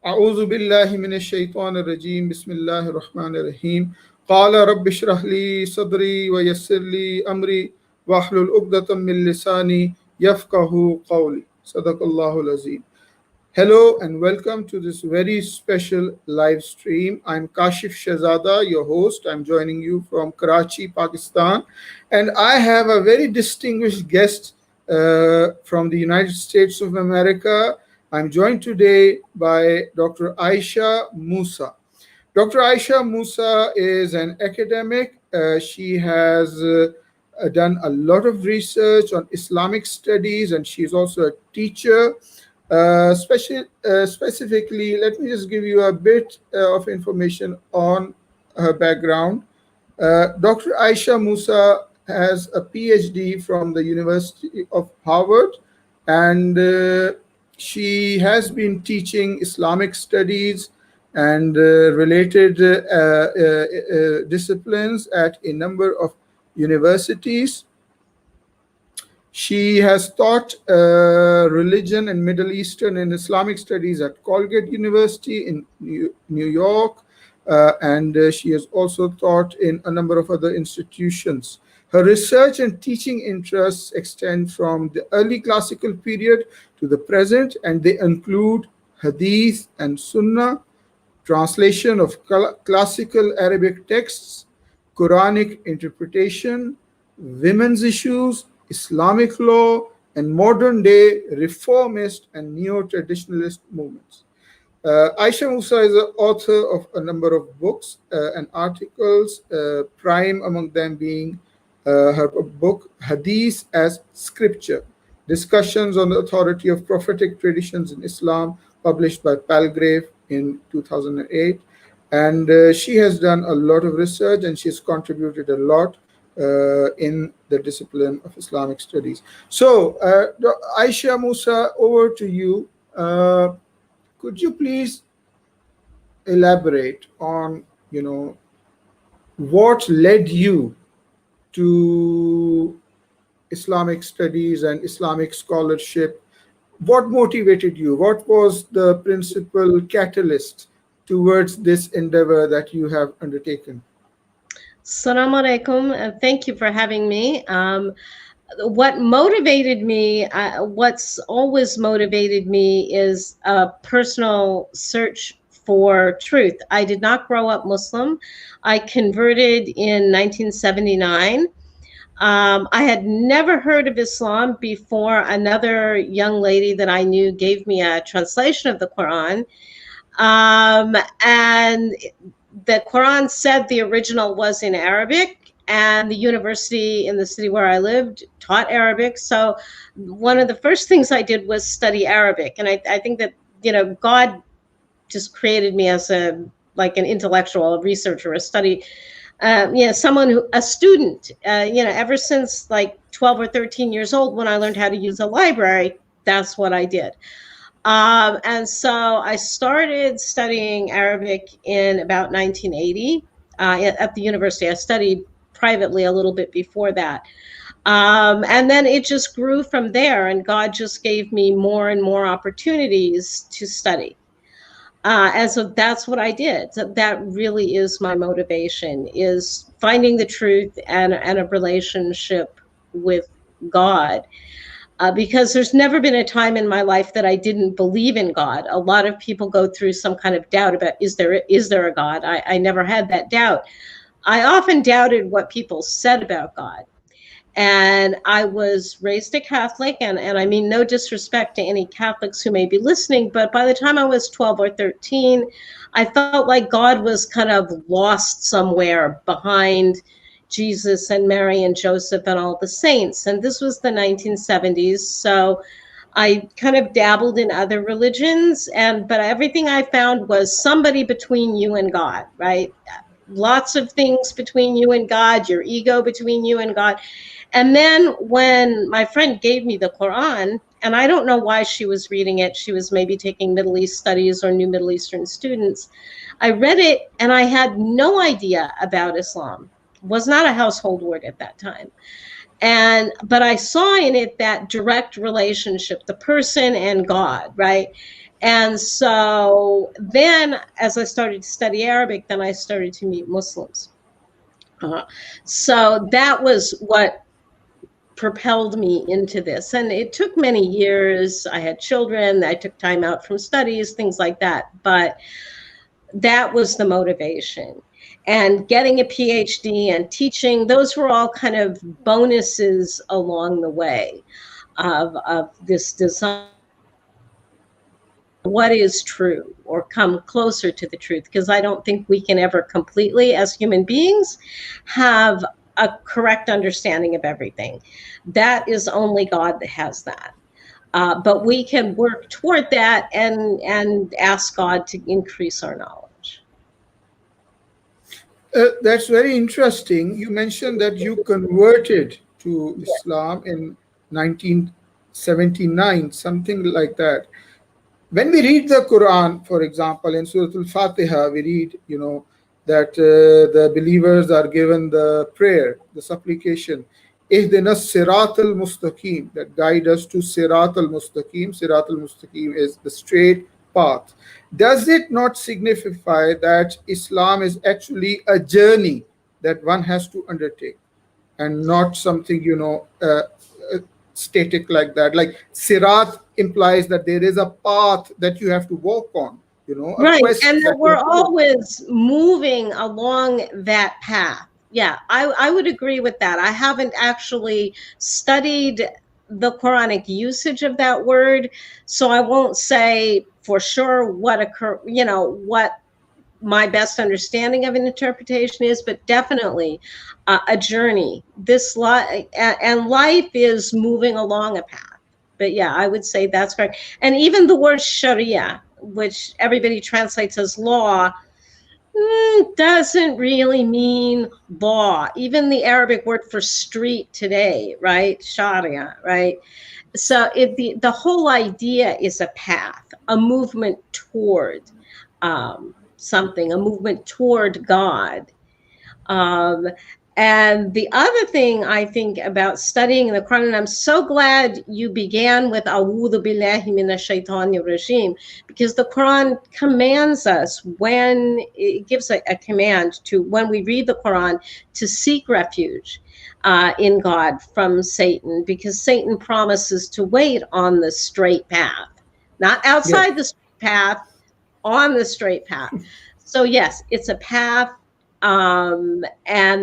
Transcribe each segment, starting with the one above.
أعوذ بالله من الشيطان الرجيم بسم الله الرحمن الرحيم قال رب اشرح لي صدري ويسر لي أمري واحلل عقدة من لساني يفقه قولي صدق الله العظيم. Hello and welcome to this very special live stream. I'm Kashif Shahzada, your host. I'm joining you from Karachi, Pakistan. And I have a very distinguished guest from the United States of America. I'm joined today by Dr. Aisha Musa. Dr. Aisha Musa is an academic. She has done a lot of research on Islamic studies, and she's also a teacher. Specifically, let me just give you a bit of information on her background. Dr. Aisha Musa has a PhD from the University of Harvard, and she has been teaching Islamic studies and related disciplines at a number of universities. She has taught religion and Middle Eastern and Islamic studies at Colgate University in New York, and she has also taught in a number of other institutions. Her research and teaching interests extend from the early classical period to the present, and they include Hadith and Sunnah, translation of classical Arabic texts, Quranic interpretation, women's issues, Islamic law, and modern-day reformist and neo-traditionalist movements. Aisha Musa is the author of a number of books and articles, prime among them being her book, Hadith as Scripture, Discussions on the Authority of Prophetic Traditions in Islam, published by Palgrave in 2008. And she has done a lot of research, and she's contributed a lot in the discipline of Islamic studies. So, Aisha Musa, over to you. Could you please elaborate on, what led you to Islamic studies and Islamic scholarship? What motivated you? What was the principal catalyst towards this endeavor that you have undertaken? Assalamu alaikum. Thank you for having me. What motivated me, what's always motivated me is a personal search for truth. I did not grow up Muslim. I converted in 1979. I had never heard of Islam before another young lady that I knew gave me a translation of the Qur'an. And the Quran said the original was in Arabic, and the university in the city where I lived taught Arabic. So one of the first things I did was study Arabic. And I think that, God just created me as an intellectual, a researcher, a student, ever since like 12 or 13 years old, when I learned how to use a library, that's what I did. And so I started studying Arabic in about 1980 at the university. I studied privately a little bit before that. And then it just grew from there, and God just gave me more and more opportunities to study. And so that's what I did. So that really is my motivation, is finding the truth and a relationship with God. Because there's never been a time in my life that I didn't believe in God. A lot of people go through some kind of doubt about, is there a God? I never had that doubt. I often doubted what people said about God. And I was raised a Catholic, and I mean no disrespect to any Catholics who may be listening, but by the time I was 12 or 13, I felt like God was kind of lost somewhere behind Jesus and Mary and Joseph and all the saints. And this was the 1970s. So I kind of dabbled in other religions, but everything I found was somebody between you and God, right? Lots of things between you and God, your ego between you and God. And then when my friend gave me the Quran, and I don't know why she was reading it, she was maybe taking Middle East studies or new Middle Eastern students. I read it and I had no idea about Islam. Was not a household word at that time. But I saw in it that direct relationship, the person and God, right? And so then, as I started to study Arabic, then I started to meet Muslims. Uh, so that was what propelled me into this. And it took many years. I had children, I took time out from studies, things like that. But that was the motivation. And getting a PhD and teaching, those were all kind of bonuses along the way of this design. What is true, or come closer to the truth, because I don't think we can ever completely, as human beings, have a correct understanding of everything. That is only God that has that. But we can work toward that and ask God to increase our knowledge. That's very interesting. You mentioned that you converted to Yeah. Islam in 1979, something like that. When we read the Quran, for example, in Surah Al-Fatiha, we read, that the believers are given the prayer, the supplication, Ihdina Sirat al-Mustaqim, that guide us to Sirat al-Mustaqim. Sirat al-Mustaqim is the straight path. Does it not signify that Islam is actually a journey that one has to undertake and not something, static like that? Like Sirat implies that there is a path that you have to walk on, a Right. quest And that that you we're have to go. always moving along that path. Yeah, I would agree with that. I haven't actually studied the Quranic usage of that word, so I won't say for sure what my best understanding of an interpretation is, but definitely a journey. This life and life is moving along a path. But yeah, I would say that's correct. And even the word Sharia, which everybody translates as law, doesn't really mean law. Even the Arabic word for street today, right? Sharia, right? So the whole idea is a path, a movement toward something, a movement toward God. Um, and the other thing I think about studying the Quran, and I'm so glad you began with A'udhu billahi minash shaitanir rajim, because the Quran commands us, when it gives a command to, when we read the Quran, to seek refuge in God from Satan, because Satan promises to wait on the straight path, not Yes. outside the straight path, on the straight path. So yes, it's a path, and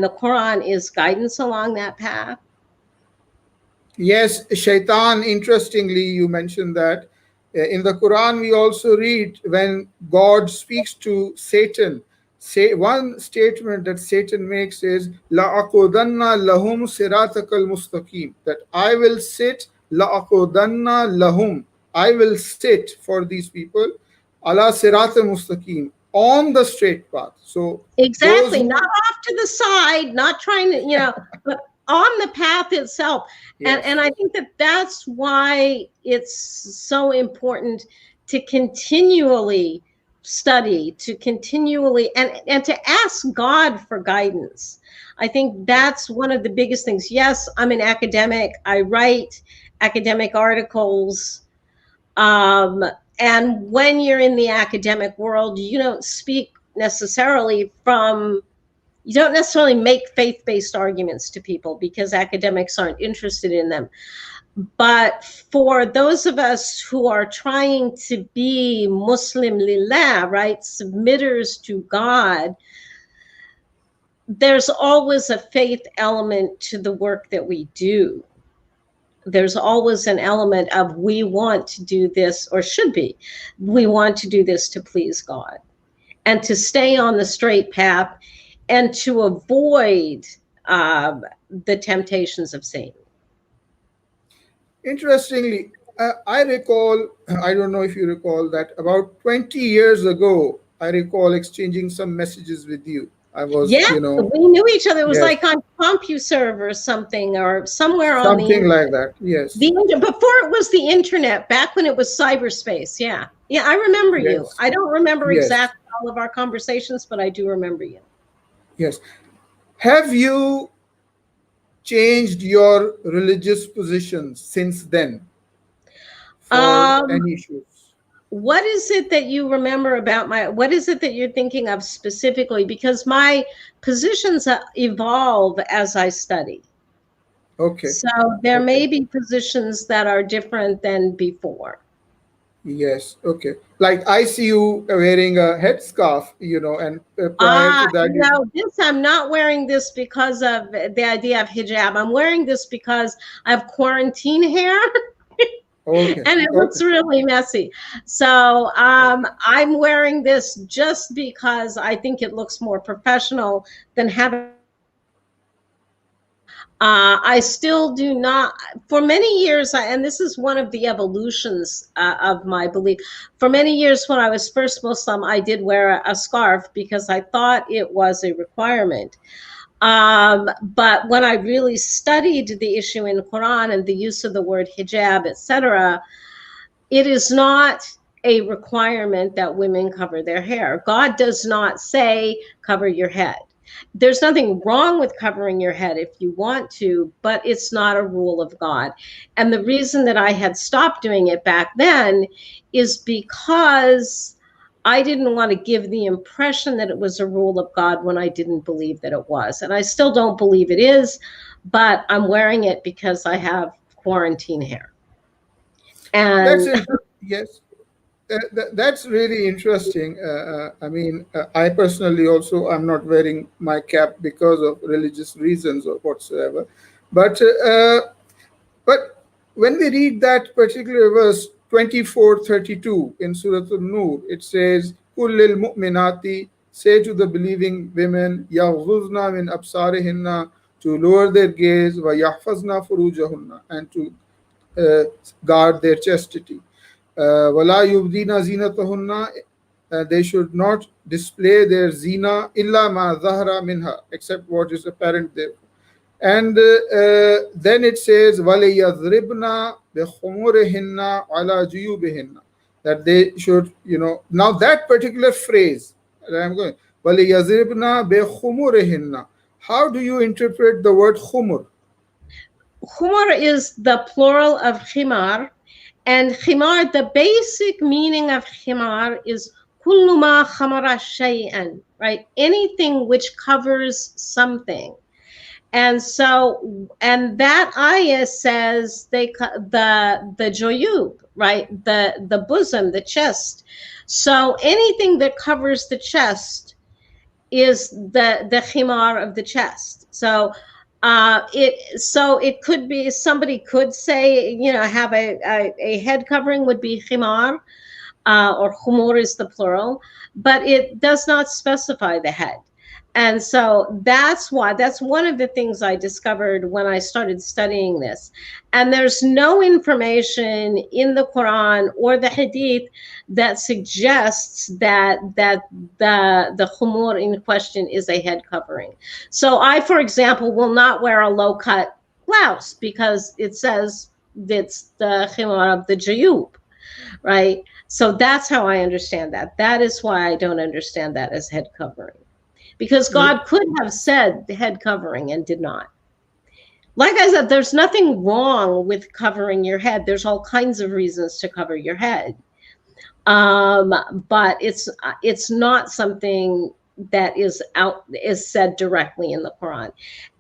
the Quran is guidance along that path. Yes, shaitan, interestingly, you mentioned that. In the Quran, we also read when God speaks to Satan, say one statement that Satan makes is la'aqudanna lahum siratakal mustaqim, that I will sit, la'aqudanna lahum, I will sit for these people ala sirat mustaqim, on the straight path. So those Exactly, not who, off to the side, not trying to, but on the path itself. And yes, I think that that's why it's so important to continually study, to continually and to ask God for guidance. I think that's one of the biggest things. Yes, I'm an academic. I write academic articles. Um, and when you're in the academic world, you don't necessarily make faith-based arguments to people, because academics aren't interested in them. But for those of us who are trying to be Muslim lillah, right, submitters to God, there's always a faith element to the work that we do. There's always an element of, we want to do this, or should be, we want to do this to please God and to stay on the straight path and to avoid the temptations of Satan. interestingly, I recall, I don't know if you recall that about 20 years ago, I recall exchanging some messages with you. I was, Yeah, we knew each other. It was yes, like on CompuServe or something, or somewhere on something like that. Yes, before it was the internet, back when it was cyberspace. Yeah, yeah, I remember you. yes, I don't remember yes, exactly all of our conversations, but I do remember you. yes. Have you changed your religious positions since then for Um, any issues? what is it that you remember about what is it that you're thinking of specifically? Because my positions evolve as I study. Okay. So there Okay. may be positions that are different than before. Yes. Okay. Like I see you wearing a headscarf, and prior to that, No, this I'm not wearing this because of the idea of hijab. I'm wearing this because I have quarantine hair okay. and it Okay. looks really messy. So I'm wearing this just because I think it looks more professional than having a headscarf. I still do not, for many years, and this is one of the evolutions of my belief. For many years, when I was first Muslim, I did wear a scarf because I thought it was a requirement. But when I really studied the issue in Quran and the use of the word hijab, etc., it is not a requirement that women cover their hair. God does not say cover your head. There's nothing wrong with covering your head if you want to, but it's not a rule of God. And the reason that I had stopped doing it back then is because I didn't want to give the impression that it was a rule of God when I didn't believe that it was. And I still don't believe it is, but I'm wearing it because I have quarantine hair. That's And interesting. Yes. That's really interesting. I mean, I personally also I'm not wearing my cap because of religious reasons or whatsoever. But but when we read that particular verse 24:32 in Surah An-Nur, it says, "Kullil mu'minati," say to the believing women, "Yaghuzna min absarihinna," to lower their gaze, "wa yahfazna furujahunna," and to uh, guard their chastity. Wala yubdina zinatahunna, they should not display their zina illa ma zahra minha, except what is apparent there. And then it says, وَلِيَضْرِبْنَا بِخُمُرِهِنَّ عَلَى جُيُوبِهِنَّ, that they should, now that particular phrase, that I'm going, وَلِيَضْرِبْنَا بِخُمُرِهِنَّ, how do you interpret the word khumur? khumar is the plural of khimar. And khimar, the basic meaning of khimar is kullu ma khamara shay'an, right? Anything which covers something. And so, and that ayah says the joyub, right? The bosom, the chest. So anything that covers the chest is the khimar of the chest. So it could be, somebody could say, have a head covering would be khimar, or khumur is the plural, but it does not specify the head. And so that's one of the things I discovered when I started studying this. And there's no information in the Quran or the Hadith that suggests that the khumur in question is a head covering. So I, for example, will not wear a low cut blouse because it says it's the khimar of the jayub, right? So that's how I understand that. That is why I don't understand that as head covering. Because God could have said the head covering and did not. Like I said, there's nothing wrong with covering your head. There's all kinds of reasons to cover your head. But it's not something that is said directly in the Quran.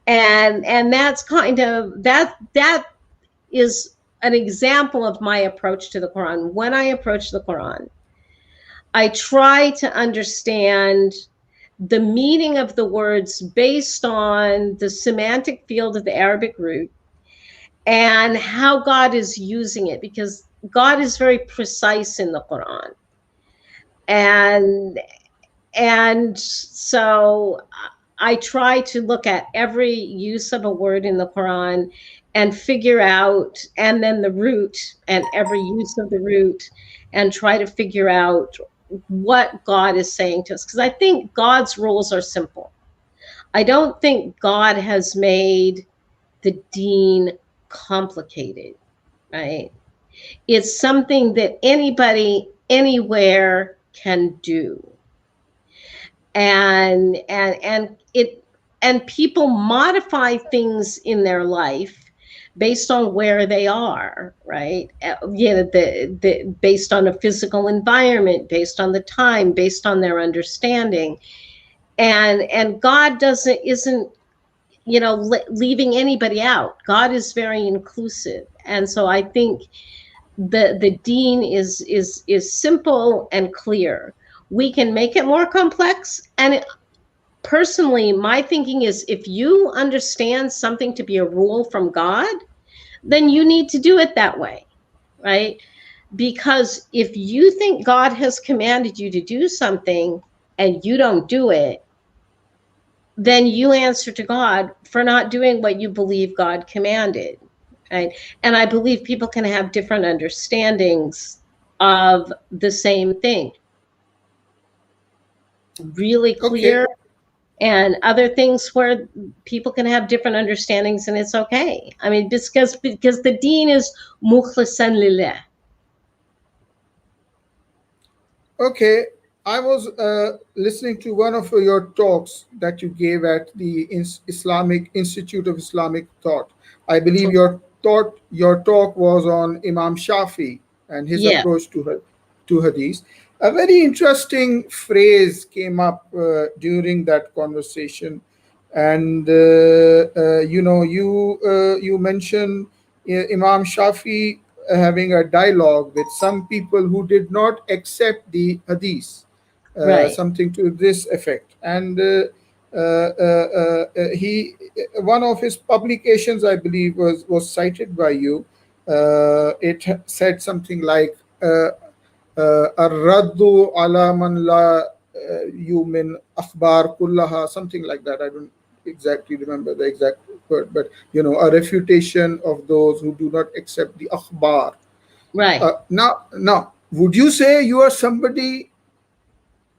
And that's kind of that is an example of my approach to the Quran. When I approach the Quran, I try to understand the meaning of the words based on the semantic field of the Arabic root and how God is using it, because God is very precise in the Quran. And so I try to look at every use of a word in the Quran and figure out, and then the root and every use of the root, and try to figure out what God is saying to us. Because I think God's rules are simple. I don't think God has made the deen complicated, right? It's something that anybody, anywhere can do. And people modify things in their life based on where they are, right? Based on a physical environment, based on the time, based on their understanding. And God isn't, leaving anybody out. God is very inclusive. And so I think the deen is simple and clear. We can make it more complex. And personally, my thinking is, if you understand something to be a rule from God, then you need to do it that way, right? Because if you think God has commanded you to do something and you don't do it, then you answer to God for not doing what you believe God commanded, right? And I believe people can have different understandings of the same thing. Really Okay. clear, and other things where people can have different understandings, and it's okay. I mean, because the deen is mukhlisan lillah. Okay, I was listening to one of your talks that you gave at the Islamic Institute of Islamic Thought. I believe your talk was on Imam Shafi and his Yeah, approach to Hadith. A very interesting phrase came up during that conversation, and you mentioned Imam Shafi having a dialogue with some people who did not accept the hadith, right, something to this effect. And he, one of his publications, I believe, was cited by you. It said something like "Ar-raddu ala man la yumin akhbar kullaha," something like that. I don't exactly remember the exact word, but a refutation of those who do not accept the akhbar. right. Now, would you say you are somebody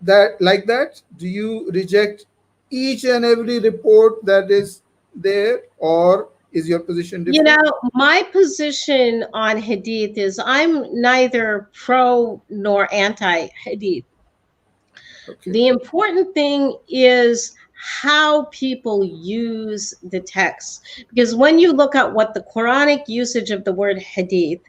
that like that? Do you reject each and every report that is there, or is your position You different? know, my position on hadith is I'm neither pro nor anti hadith. Okay. The important thing is how people use the text. Because when you look at what the Quranic usage of the word hadith,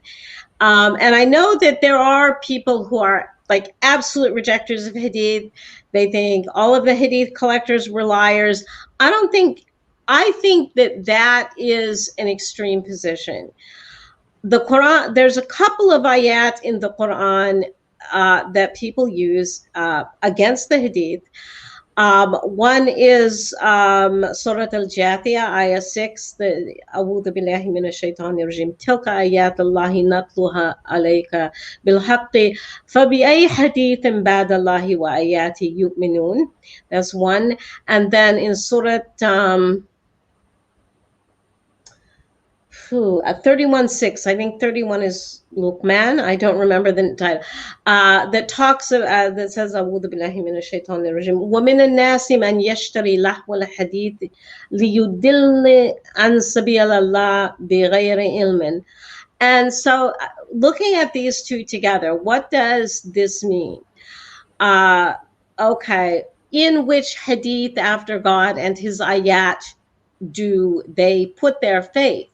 and I know that there are people who are like absolute rejectors of hadith. They think all of the hadith collectors were liars. I think that is an extreme position. The Quran, there's a couple of ayat in the Quran that people use against the hadith. One is Surah Al-Jathiyah, Ayah 6, the أعوذ بالله من الشيطان الرجيم تلك آيات الله نتلوها عليك بالحق فبأي حديث بعد الله وآياته يؤمنون. That's one. And then in Surah 31:6, I think 31 is Luqman, I don't remember the title, that talks of, that says أعوذ بالله من الشيطان الرجيم ومن الناس من يشتري لهو الحديث ليضل عن سبيل الله بغير علم. And so looking at these two together, what does this mean? Okay, in which hadith after God and his ayat do they put their faith?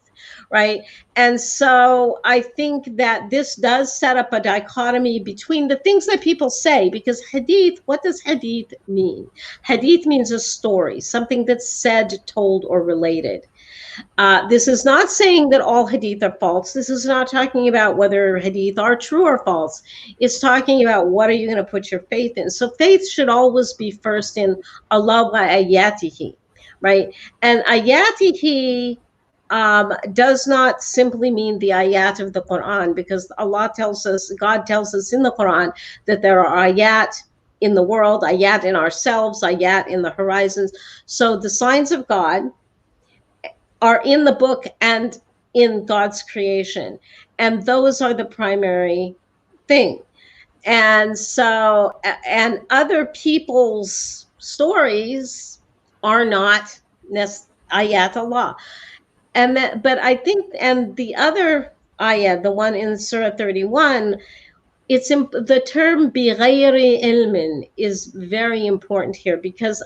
Right. And so I think that this does set up a dichotomy between the things that people say, because hadith, what does hadith mean? Hadith means a story, something that's said, told, or related. This is not saying that all hadith are false. This is not talking about whether hadith are true or false. It's talking about what are you going to put your faith in. So faith should always be first in Allah wa ayatihi, right? And ayatihi does not simply mean the ayat of the Quran, because Allah tells us, God tells us in the Quran that there are ayat in the world, ayat in ourselves, ayat in the horizons. So the signs of God are in the book and in God's creation. And those are the primary thing. And so, and other people's stories are not ayat Allah. And that, but I think, and the other ayah, the one in Surah 31, the term bighayri ilmin is very important here, because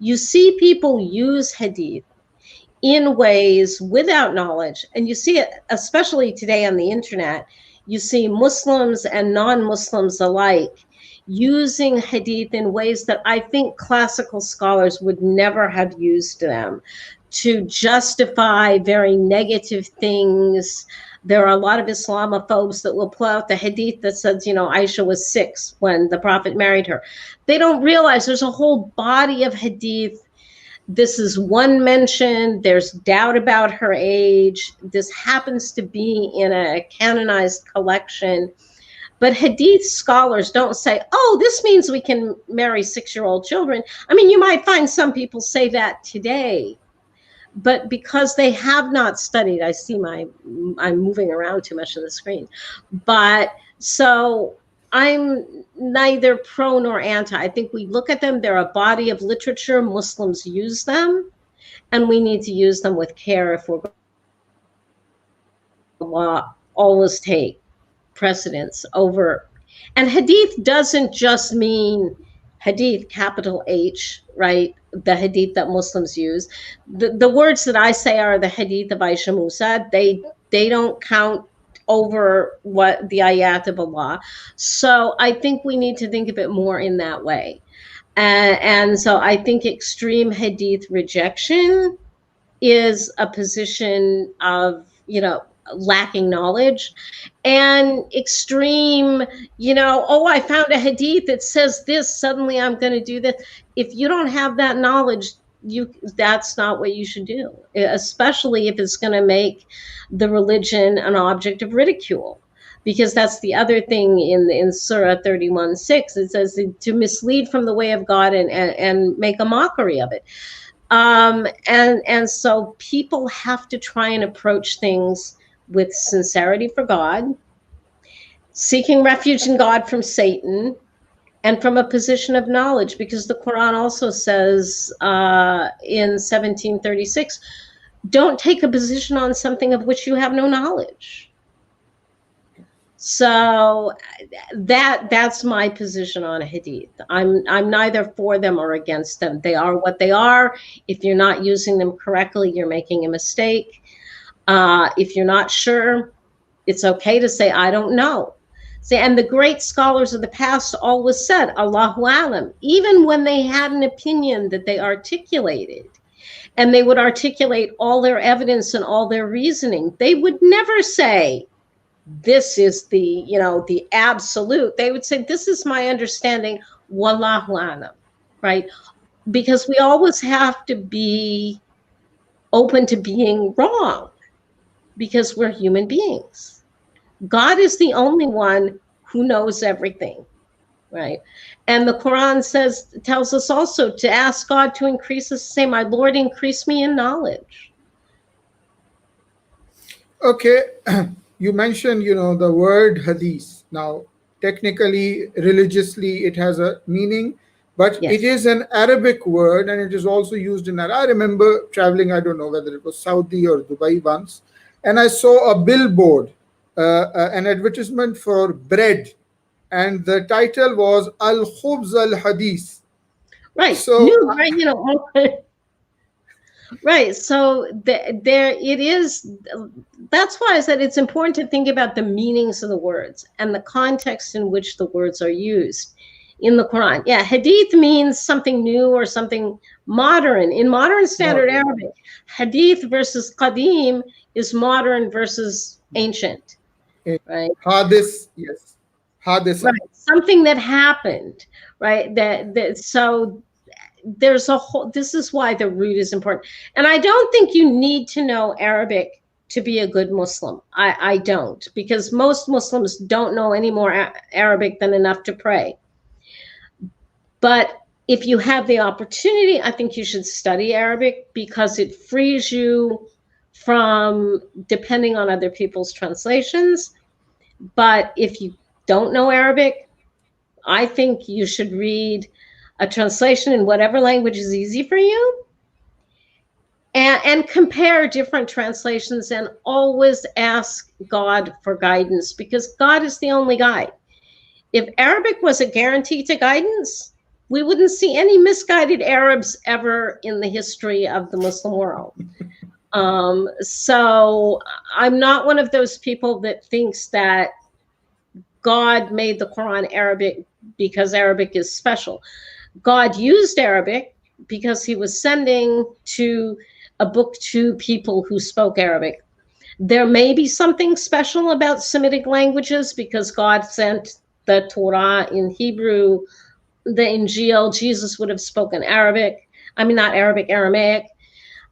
you see people use hadith in ways without knowledge. And you see it, especially today on the internet, you see Muslims and non-Muslims alike using hadith in ways that I think classical scholars would never have used them to justify very negative things. There are a lot of Islamophobes that will pull out the hadith that says, Aisha was 6 when the Prophet married her. They don't realize there's a whole body of hadith. This is one mention. There's doubt about her age. This happens to be in a canonized collection. But hadith scholars don't say, oh, this means we can marry 6-year-old children. I mean, you might find some people say that today, but because they have not studied, I see I'm moving around too much on the screen. But so I'm neither pro nor anti. I think we look at them, they're a body of literature. Muslims use them, and we need to use them with care if we're going to always take precedence over. And hadith doesn't just mean hadith, capital H, right? The hadith that Muslims use. The words that I say are the hadith of Aisha Y Musa. They don't count over what the ayat of Allah. So I think we need to think of it more in that way. And so I think extreme hadith rejection is a position of, lacking knowledge, and extreme, oh, I found a hadith that says this, suddenly I'm going to do this. If you don't have that knowledge, that's not what you should do, especially if it's going to make the religion an object of ridicule, because that's the other thing in Surah 31:6. It says to mislead from the way of God and make a mockery of it. And so people have to try and approach things with sincerity for God, seeking refuge in God from Satan, and from a position of knowledge, because the Qur'an also says in 1736, don't take a position on something of which you have no knowledge. So that's my position on hadith. I'm neither for them or against them. They are what they are. If you're not using them correctly, you're making a mistake. If you're not sure, it's okay to say, I don't know. See, and the great scholars of the past always said, Allahu Alam, even when they had an opinion that they articulated, and they would articulate all their evidence and all their reasoning. They would never say, this is the absolute. They would say, this is my understanding, wallahu alam, right? Because we always have to be open to being wrong, because we're human beings. God is the only one who knows everything, right? And the Quran tells us also to ask God to increase us, say, my Lord, increase me in knowledge. Okay, you mentioned, the word hadith. Now, technically, religiously, it has a meaning, but Yes. it is an Arabic word, and it is also used in Arabic. I remember traveling, I don't know whether it was Saudi or Dubai once, and I saw a billboard, an advertisement for bread, and the title was Al-Khubz Al-Hadith. Right. So, Right. Right. So there it is. That's why I said it's important to think about the meanings of the words and the context in which the words are used in the Quran. Yeah, hadith means something new or something modern. In modern standard Arabic, hadith versus qadim is modern versus ancient. Right. Hadith, yes. Hadith. Right. Something that happened, right? So there's a whole, this is why the root is important. And I don't think you need to know Arabic to be a good Muslim. I don't, because most Muslims don't know any more Arabic than enough to pray. But if you have the opportunity, I think you should study Arabic, because it frees you from depending on other people's translations. But if you don't know Arabic, I think you should read a translation in whatever language is easy for you, and compare different translations, and always ask God for guidance, because God is the only guide. If Arabic was a guarantee to guidance, we wouldn't see any misguided Arabs ever in the history of the Muslim world. So I'm not one of those people that thinks that God made the Quran Arabic because Arabic is special. God used Arabic because he was sending to a book to people who spoke Arabic. There may be something special about Semitic languages because God sent the Torah in Hebrew, the Injil, Jesus would have spoken Arabic. I mean, not Arabic, Aramaic,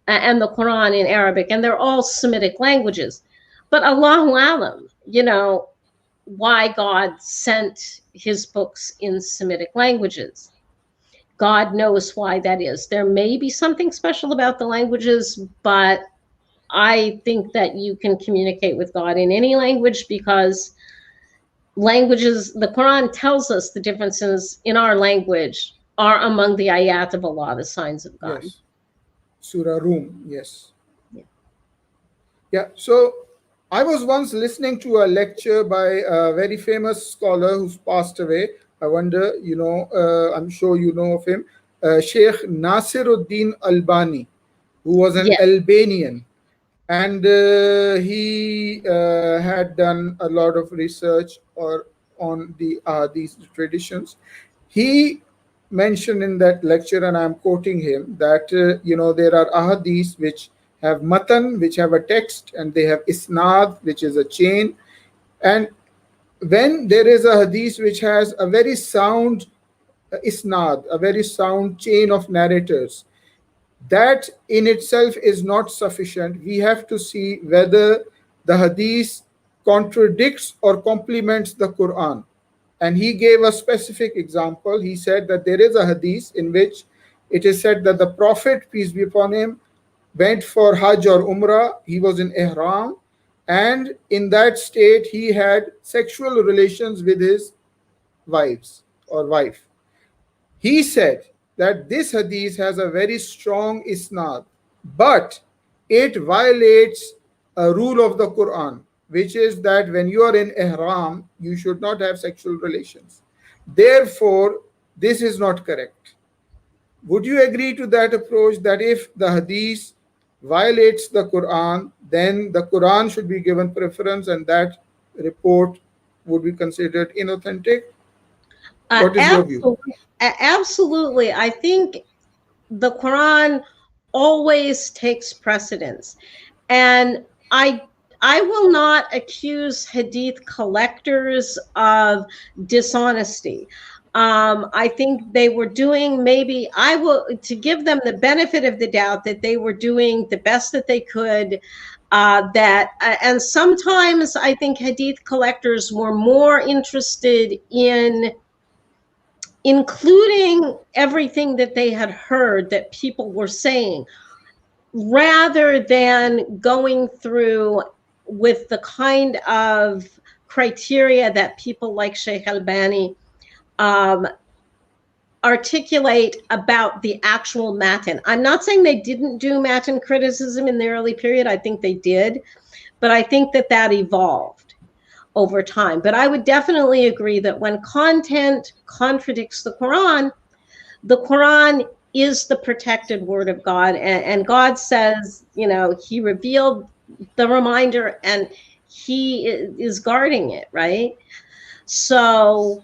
and the Quran in Arabic, and they're all Semitic languages. But Allahu Alam, why God sent his books in Semitic languages. God knows why that is. There may be something special about the languages, but I think that you can communicate with God in any language because languages, the Quran tells us the differences in our language are among the ayat of Allah, the signs of God. Yes. Surah Rum, yes. Yeah. Yeah, so I was once listening to a lecture by a very famous scholar who's passed away. I wonder, I'm sure you know of him, Sheikh Nasiruddin Albani, who was an Yes. Albanian. And he had done a lot of research on these traditions. He mentioned in that lecture, and I'm quoting him, that there are ahadith which have matan, which have a text, and they have isnad, which is a chain. And when there is a hadith which has a very sound isnad, a very sound chain of narrators, that in itself is not sufficient. We have to see whether the hadith contradicts or complements the Quran. And he gave a specific example. He said that there is a hadith in which it is said that the Prophet, peace be upon him, went for Hajj or Umrah. He was in Ihram, and in that state he had sexual relations with his wives or wife. He said that this hadith has a very strong isnad, but it violates a rule of the Quran, which is that when you are in ihram, you should not have sexual relations. Therefore, this is not correct. Would you agree to that approach, that if the hadith violates the Quran, then the Quran should be given preference and that report would be considered inauthentic? What is your view? Absolutely. I think the Quran always takes precedence. And I will not accuse hadith collectors of dishonesty. I think they were doing, to give them the benefit of the doubt, that they were doing the best that they could. And sometimes I think hadith collectors were more interested in including everything that they had heard that people were saying, rather than going through with the kind of criteria that people like Sheikh Albani articulate about the actual matan. I'm not saying they didn't do matan criticism in the early period. I think they did, but I think that evolved over time. But I would definitely agree that when content contradicts the Quran is the protected word of God. And God says, he revealed the reminder and he is guarding it, right? So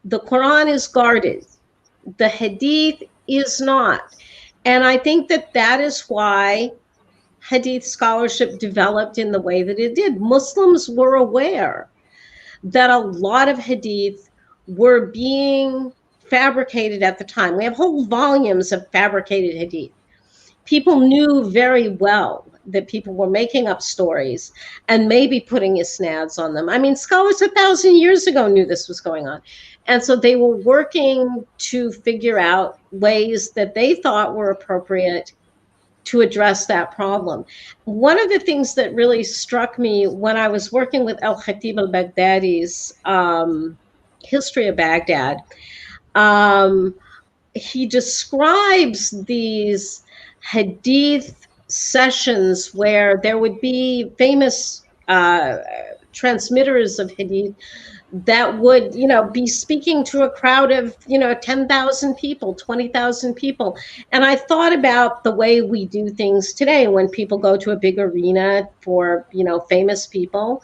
the Quran is guarded. The hadith is not. And I think that is why hadith scholarship developed in the way that it did. Muslims were aware that a lot of hadith were being fabricated at the time. We have whole volumes of fabricated hadith. People knew very well that people were making up stories and maybe putting isnads on them. I mean, scholars 1,000 years ago knew this was going on. And so they were working to figure out ways that they thought were appropriate to address that problem. One of the things that really struck me when I was working with Al-Khatib al-Baghdadi's History of Baghdad, he describes these hadith sessions where there would be famous transmitters of hadith that would, be speaking to a crowd of, 10,000 people, 20,000 people. And I thought about the way we do things today when people go to a big arena for, famous people,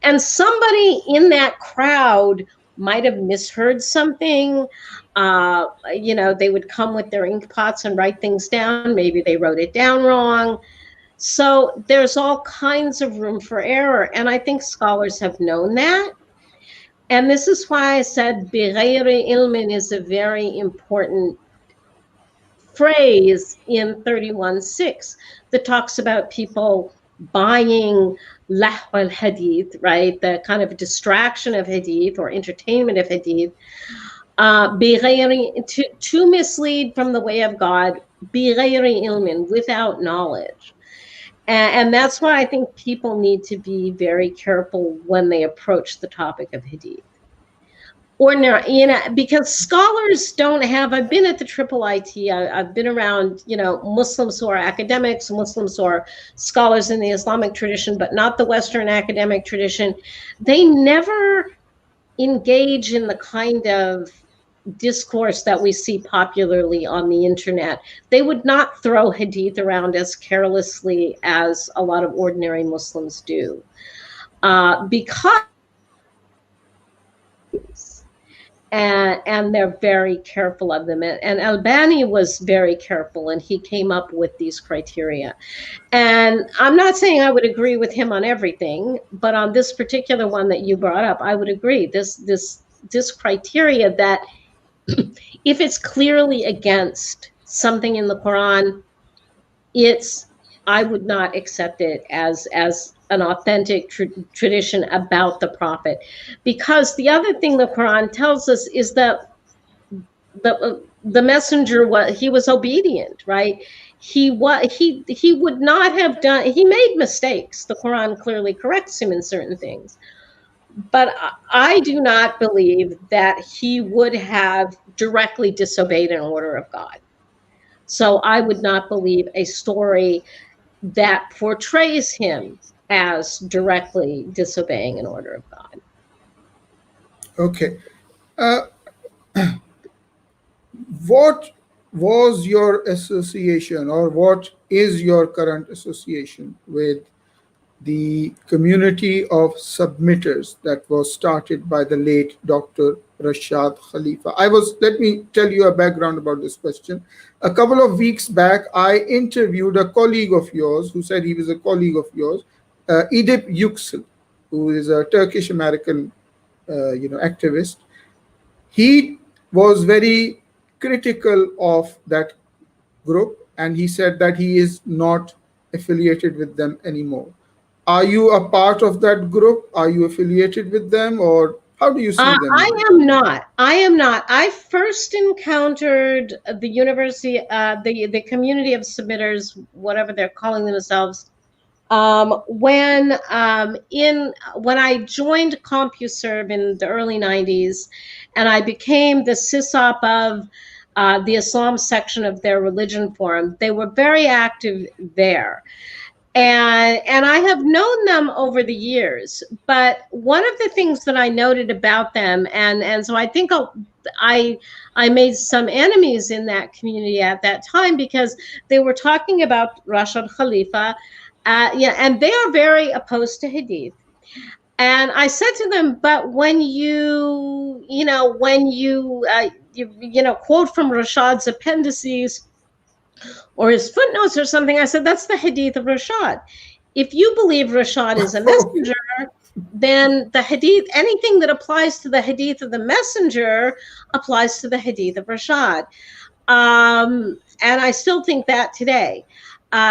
and somebody in that crowd might have misheard something. They would come with their ink pots and write things down. Maybe they wrote it down wrong. So there's all kinds of room for error. And I think scholars have known that. And this is why I said بِغَيْرِ ilmin is a very important phrase in 31:6 that talks about people buying lahw al-hadith, right? The kind of distraction of hadith or entertainment of hadith, to mislead from the way of God, بِغَيْرِ ilmin, without knowledge. And that's why I think people need to be very careful when they approach the topic of hadith. Ordinary, because scholars don't have, I've been at the IIIT, I've been around, Muslims who are academics, Muslims who are scholars in the Islamic tradition, but not the Western academic tradition. They never engage in the kind of discourse that we see popularly on the internet. They would not throw hadith around as carelessly as a lot of ordinary Muslims do, because and they're very careful of them. And Albani was very careful, and he came up with these criteria. And I'm not saying I would agree with him on everything, but on this particular one that you brought up, I would agree. This criteria that if it's clearly against something in the Quran, I would not accept it as an authentic tradition about the Prophet. Because the other thing the Quran tells us is that the messenger was obedient, right? He would not have done, he made mistakes. The Quran clearly corrects him in certain things. But I do not believe that he would have directly disobeyed an order of God. So I would not believe a story that portrays him as directly disobeying an order of God. Okay. What was your association, or what is your current association with the community of submitters that was started by the late Dr. Rashad Khalifa? Let me tell you a background about this question. A couple of weeks back, I interviewed a colleague of yours who said he was a colleague of yours, Edip Yüksel, who is a Turkish American, activist. He was very critical of that group, and he said that he is not affiliated with them anymore. Are you a part of that group? Are you affiliated with them, or how do you see them? I am not. I first encountered the university, the community of submitters, whatever they're calling themselves, when I joined CompuServe in the early 90s, and I became the sysop of the Islam section of their religion forum. They were very active there. And I have known them over the years, but one of the things that I noted about them, and so I think I made some enemies in that community at that time, because they were talking about Rashad Khalifa, and they are very opposed to hadith. And I said to them, but when you quote from Rashad's appendices or his footnotes or something, I said, that's the hadith of Rashad. If you believe Rashad is a messenger, then the hadith, anything that applies to the hadith of the messenger applies to the hadith of Rashad. And I still think that today.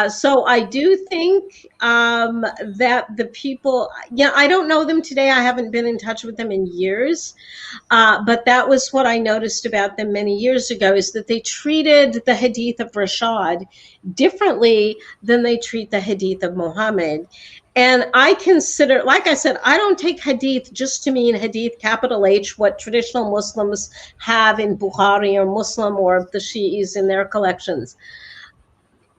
So I do think that the people, I don't know them today. I haven't been in touch with them in years. But that was what I noticed about them many years ago, is that they treated the hadith of Rashad differently than they treat the hadith of Muhammad. And I consider, like I said, I don't take hadith just to mean hadith, capital H, what traditional Muslims have in Bukhari or Muslim or the Shi'is in their collections.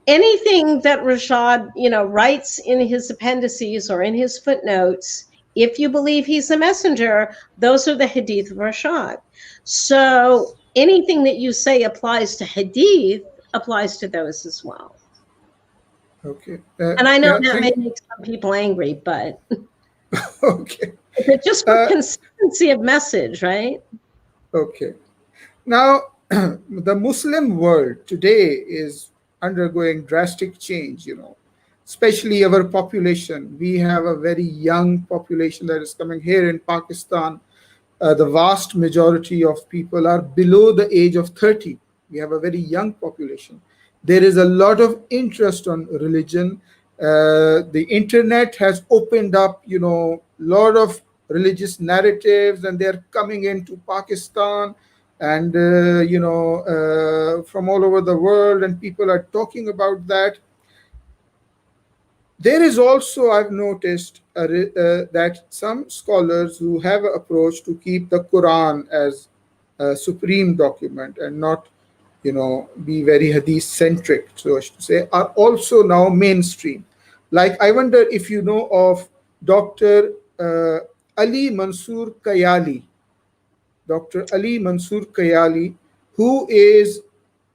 Anything that Rashad, writes in his appendices or in his footnotes if you believe he's a messenger, those are the Hadith of Rashad. So anything that you say applies to Hadith applies to those as well. Okay. And I know Yeah, that thank may make some people angry, but Okay. it's just for Uh, consistency of message, right? okay. Now, the Muslim world today is undergoing drastic change, especially our population. We have a very young population that is coming here in Pakistan. The vast majority of people are below the age of 30. We have a very young population. There is a lot of interest on religion. The internet has opened up, lot of religious narratives, and they're coming into Pakistan and, from all over the world, and people are talking about that. There is also, I've noticed, that some scholars who have an approach to keep the Quran as a supreme document and not, be very hadith centric, so as to say, are also now mainstream. Like, I wonder if you know of Dr. Ali Mansoor Kayali. Dr. Ali Mansoor Kayali, who is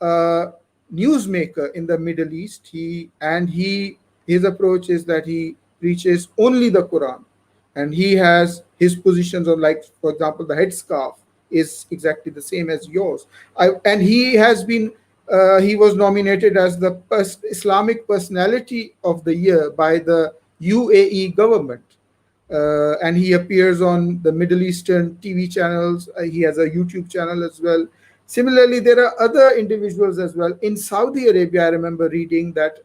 a newsmaker in the Middle East. His approach is that he preaches only the Quran, and he has his positions on, like, for example, the headscarf is exactly the same as yours. And he was nominated as the Islamic Personality of the Year by the UAE government. And he appears on the Middle Eastern TV channels. He has a YouTube channel as well. Similarly, there are other individuals as well. In Saudi Arabia, I remember reading that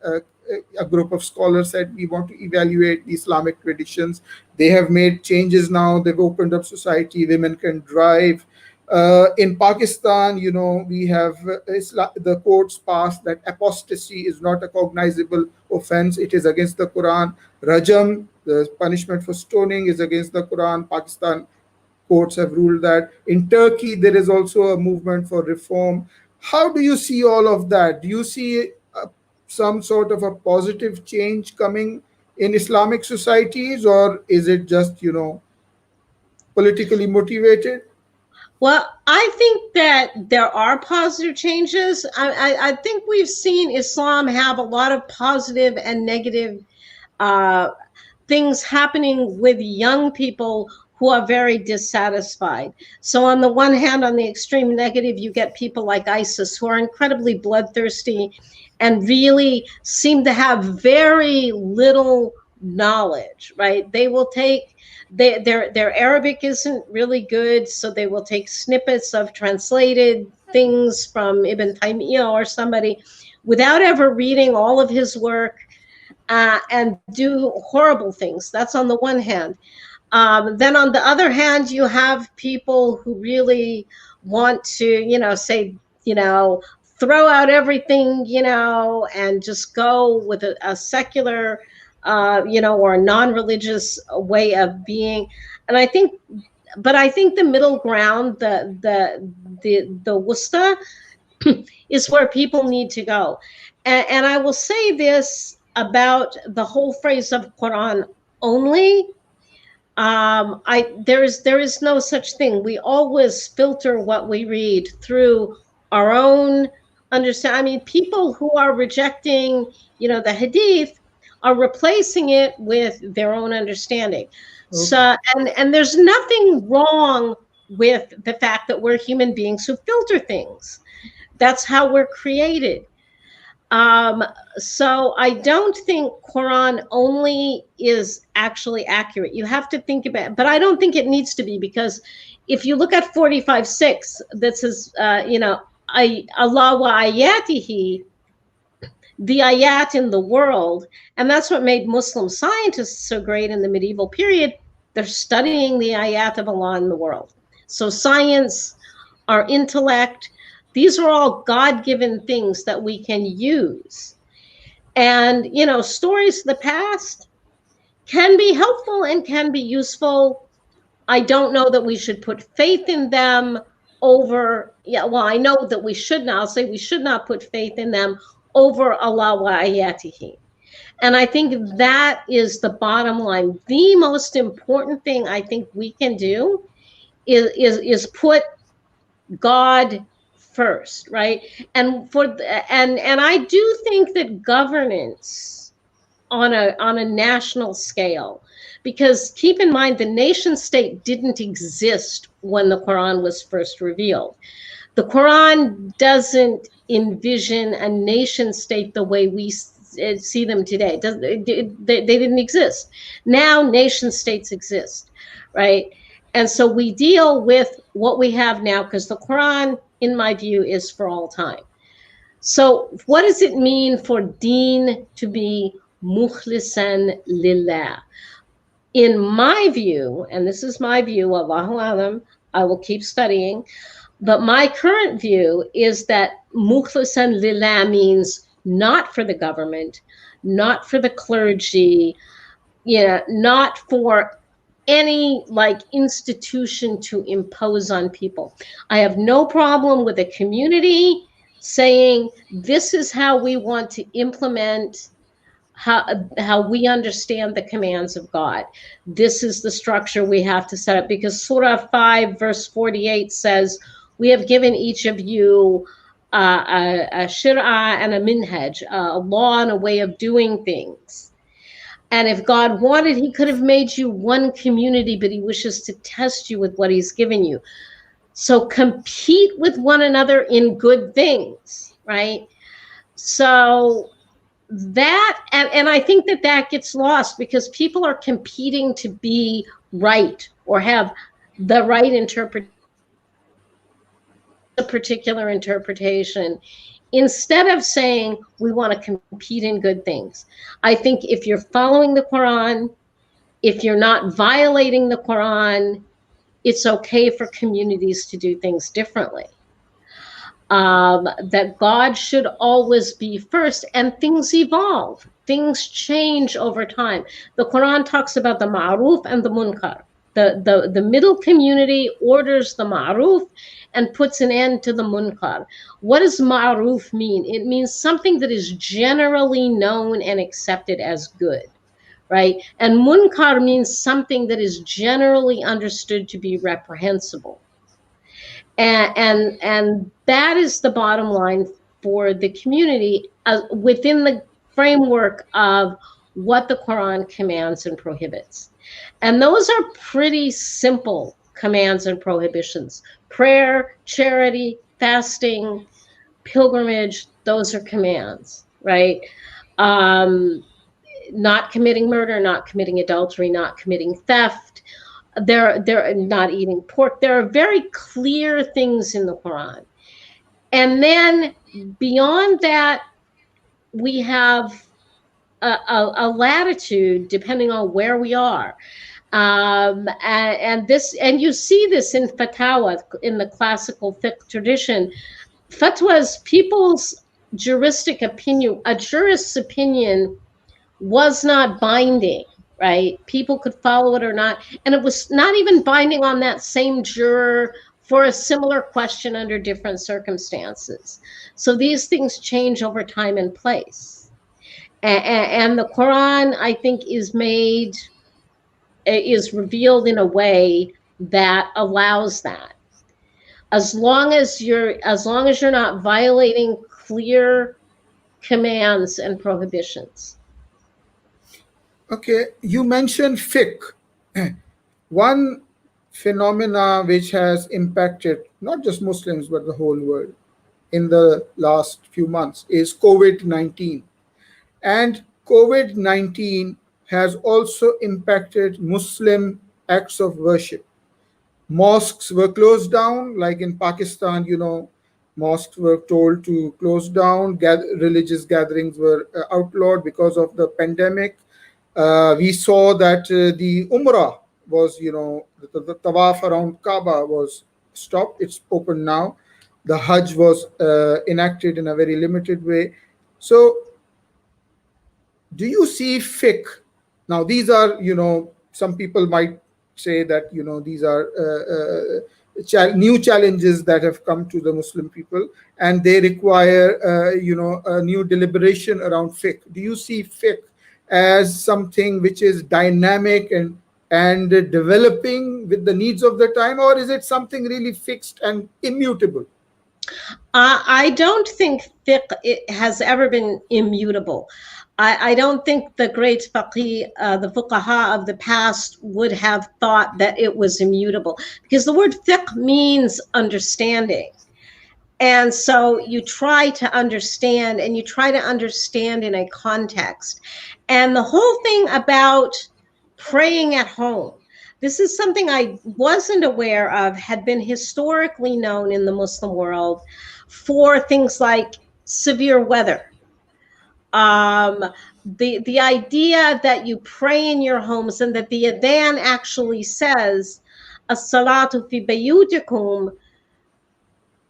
a group of scholars said, we want to evaluate the Islamic traditions. They have made changes now. They've opened up society. Women can drive. In Pakistan, we have the courts passed that apostasy is not a cognizable offense. It is against the Quran. Rajam, the punishment for stoning, is against the Quran. Pakistan courts have ruled that. In Turkey, there is also a movement for reform. How do you see all of that? Do you see some sort of a positive change coming in Islamic societies, or is it just, politically motivated? Well, I think that there are positive changes. I think we've seen Islam have a lot of positive and negative uh, things happening with young people who are very dissatisfied. So on the one hand, on the extreme negative, you get people like ISIS who are incredibly bloodthirsty and really seem to have very little knowledge, right? They will take their Arabic isn't really good, so they will take snippets of translated things from Ibn Taymiyyah or somebody without ever reading all of his work, and do horrible things. That's on the one hand. Then on the other hand, you have people who really want to, say, throw out everything, and just go with a secular, or a non-religious way of being. And I think the middle ground, the wusta, is where people need to go. And I will say this about the whole phrase of Quran only. There is no such thing. We always filter what we read through our own understanding. I mean, people who are rejecting, the Hadith are replacing it with their own understanding. Okay. So, and there's nothing wrong with the fact that we're human beings who filter things. That's how we're created. So I don't think Quran only is actually accurate. You have to think about it, but I don't think it needs to be, because if you look at 45:6, that says, Allah wa ayatihi, the ayat in the world, and that's what made Muslim scientists so great in the medieval period. They're studying the ayat of Allah in the world. So science, our intellect, these are all God-given things that we can use. And, stories of the past can be helpful and can be useful. I don't know that we should put faith in them over, I know that we should not. I'll say we should not put faith in them over Allah wa ayatihi. And I think that is the bottom line. The most important thing I think we can do is put God first, right? And I do think that governance on a national scale, because keep in mind the nation state didn't exist when the Quran was first revealed. The Quran doesn't envision a nation state the way we see them today. They didn't exist. Now nation states exist, right? And so we deal with what we have now because the Quran, in my view, is for all time. So what does it mean for deen to be mukhlisan lillah? In my view, and this is my view, Allahu alam, I will keep studying, but my current view is that mukhlisan lillah means not for the government, not for the clergy, not for any like institution to impose on people. I have no problem with a community saying this is how we want to implement how we understand the commands of God. This is the structure we have to set up, because Surah 5 verse 48 says, we have given each of you a shir'ah and a minhaj, a law and a way of doing things. And if God wanted, he could have made you one community, but he wishes to test you with what he's given you. So compete with one another in good things, right? So that, and I think that gets lost because people are competing to be right or have the right interpretation, a particular interpretation, instead of saying we want to compete in good things. I think if you're following the Quran, if you're not violating the Quran, it's okay for communities to do things differently. That God should always be first, and things evolve. Things change over time. The Quran talks about the ma'ruf and the munkar. The middle community orders the ma'ruf and puts an end to the munkar. What does ma'ruf mean? It means something that is generally known and accepted as good, right? And munkar means something that is generally understood to be reprehensible. And that is the bottom line for the community within the framework of what the Quran commands and prohibits. And those are pretty simple commands and prohibitions. Prayer, charity, fasting, pilgrimage, those are commands, right? Not committing murder, not committing adultery, not committing theft, they're not eating pork. There are very clear things in the Quran. And then beyond that, we have a latitude depending on where we are. And you see this in fatwa, in the classical fiqh tradition. Fatwas, people's juristic opinion, a jurist's opinion was not binding, right? People could follow it or not. And it was not even binding on that same juror for a similar question under different circumstances. So these things change over time and place. And the Quran, I think, is revealed in a way that allows that. As long as you're not violating clear commands and prohibitions. Okay, you mentioned fiqh. One phenomena which has impacted not just Muslims but the whole world in the last few months is COVID-19. And COVID-19 has also impacted Muslim acts of worship. Mosques were closed down, like in Pakistan, mosques were told to close down, religious gatherings were outlawed because of the pandemic. We saw that the Umrah was, the tawaf around Kaaba was stopped. It's open now. The Hajj was enacted in a very limited way. So, do you see fiqh? Now, these are, some people might say that, these are new challenges that have come to the Muslim people, and they require, a new deliberation around fiqh. Do you see fiqh as something which is dynamic and developing with the needs of the time, or is it something really fixed and immutable? I don't think fiqh has ever been immutable. I don't think the great the fuqaha of the past would have thought that it was immutable, because the word fiqh means understanding. And so you try to understand, and you try to understand in a context. And the whole thing about praying at home, this is something I wasn't aware of, had been historically known in the Muslim world for things like severe weather. The idea that you pray in your homes, and that the adhan actually says, as-salatu fi bayutikum,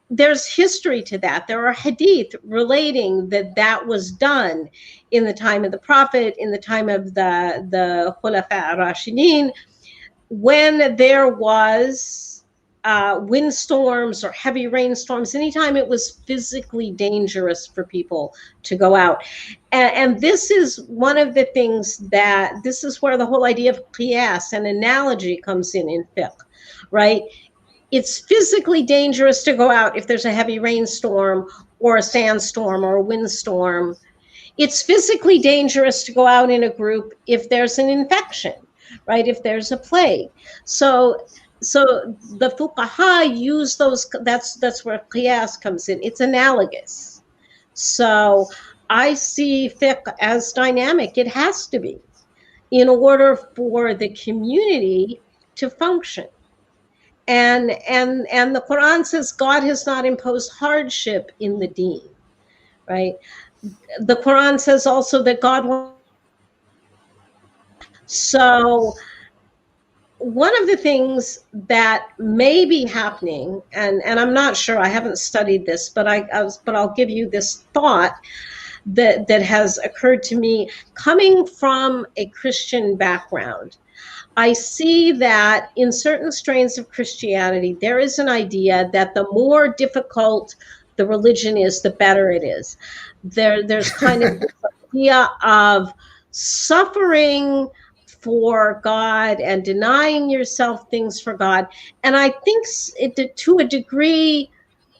there's history to that. There are hadith relating that that was done in the time of the Prophet, in the time of the Khulafa ar-Rashidin, when there was windstorms or heavy rainstorms, anytime it was physically dangerous for people to go out. And this is one of the things this is where the whole idea of qiyas and analogy comes in fiqh, right? It's physically dangerous to go out if there's a heavy rainstorm or a sandstorm or a windstorm. It's physically dangerous to go out in a group if there's an infection, right? If there's a plague. So the fuqaha use those, that's where qiyas comes in. It's analogous. So I see fiqh as dynamic. It has to be, in order for the community to function. And the Qur'an says God has not imposed hardship in the deen, right? The Qur'an says also that God wants. So one of the things that may be happening, and I'm not sure, I haven't studied this, but I'll give you this thought that has occurred to me coming from a Christian background. I see that in certain strains of Christianity, there is an idea that the more difficult the religion is, the better it is. There's kind of this idea of suffering for God and denying yourself things for God. And I think to a degree,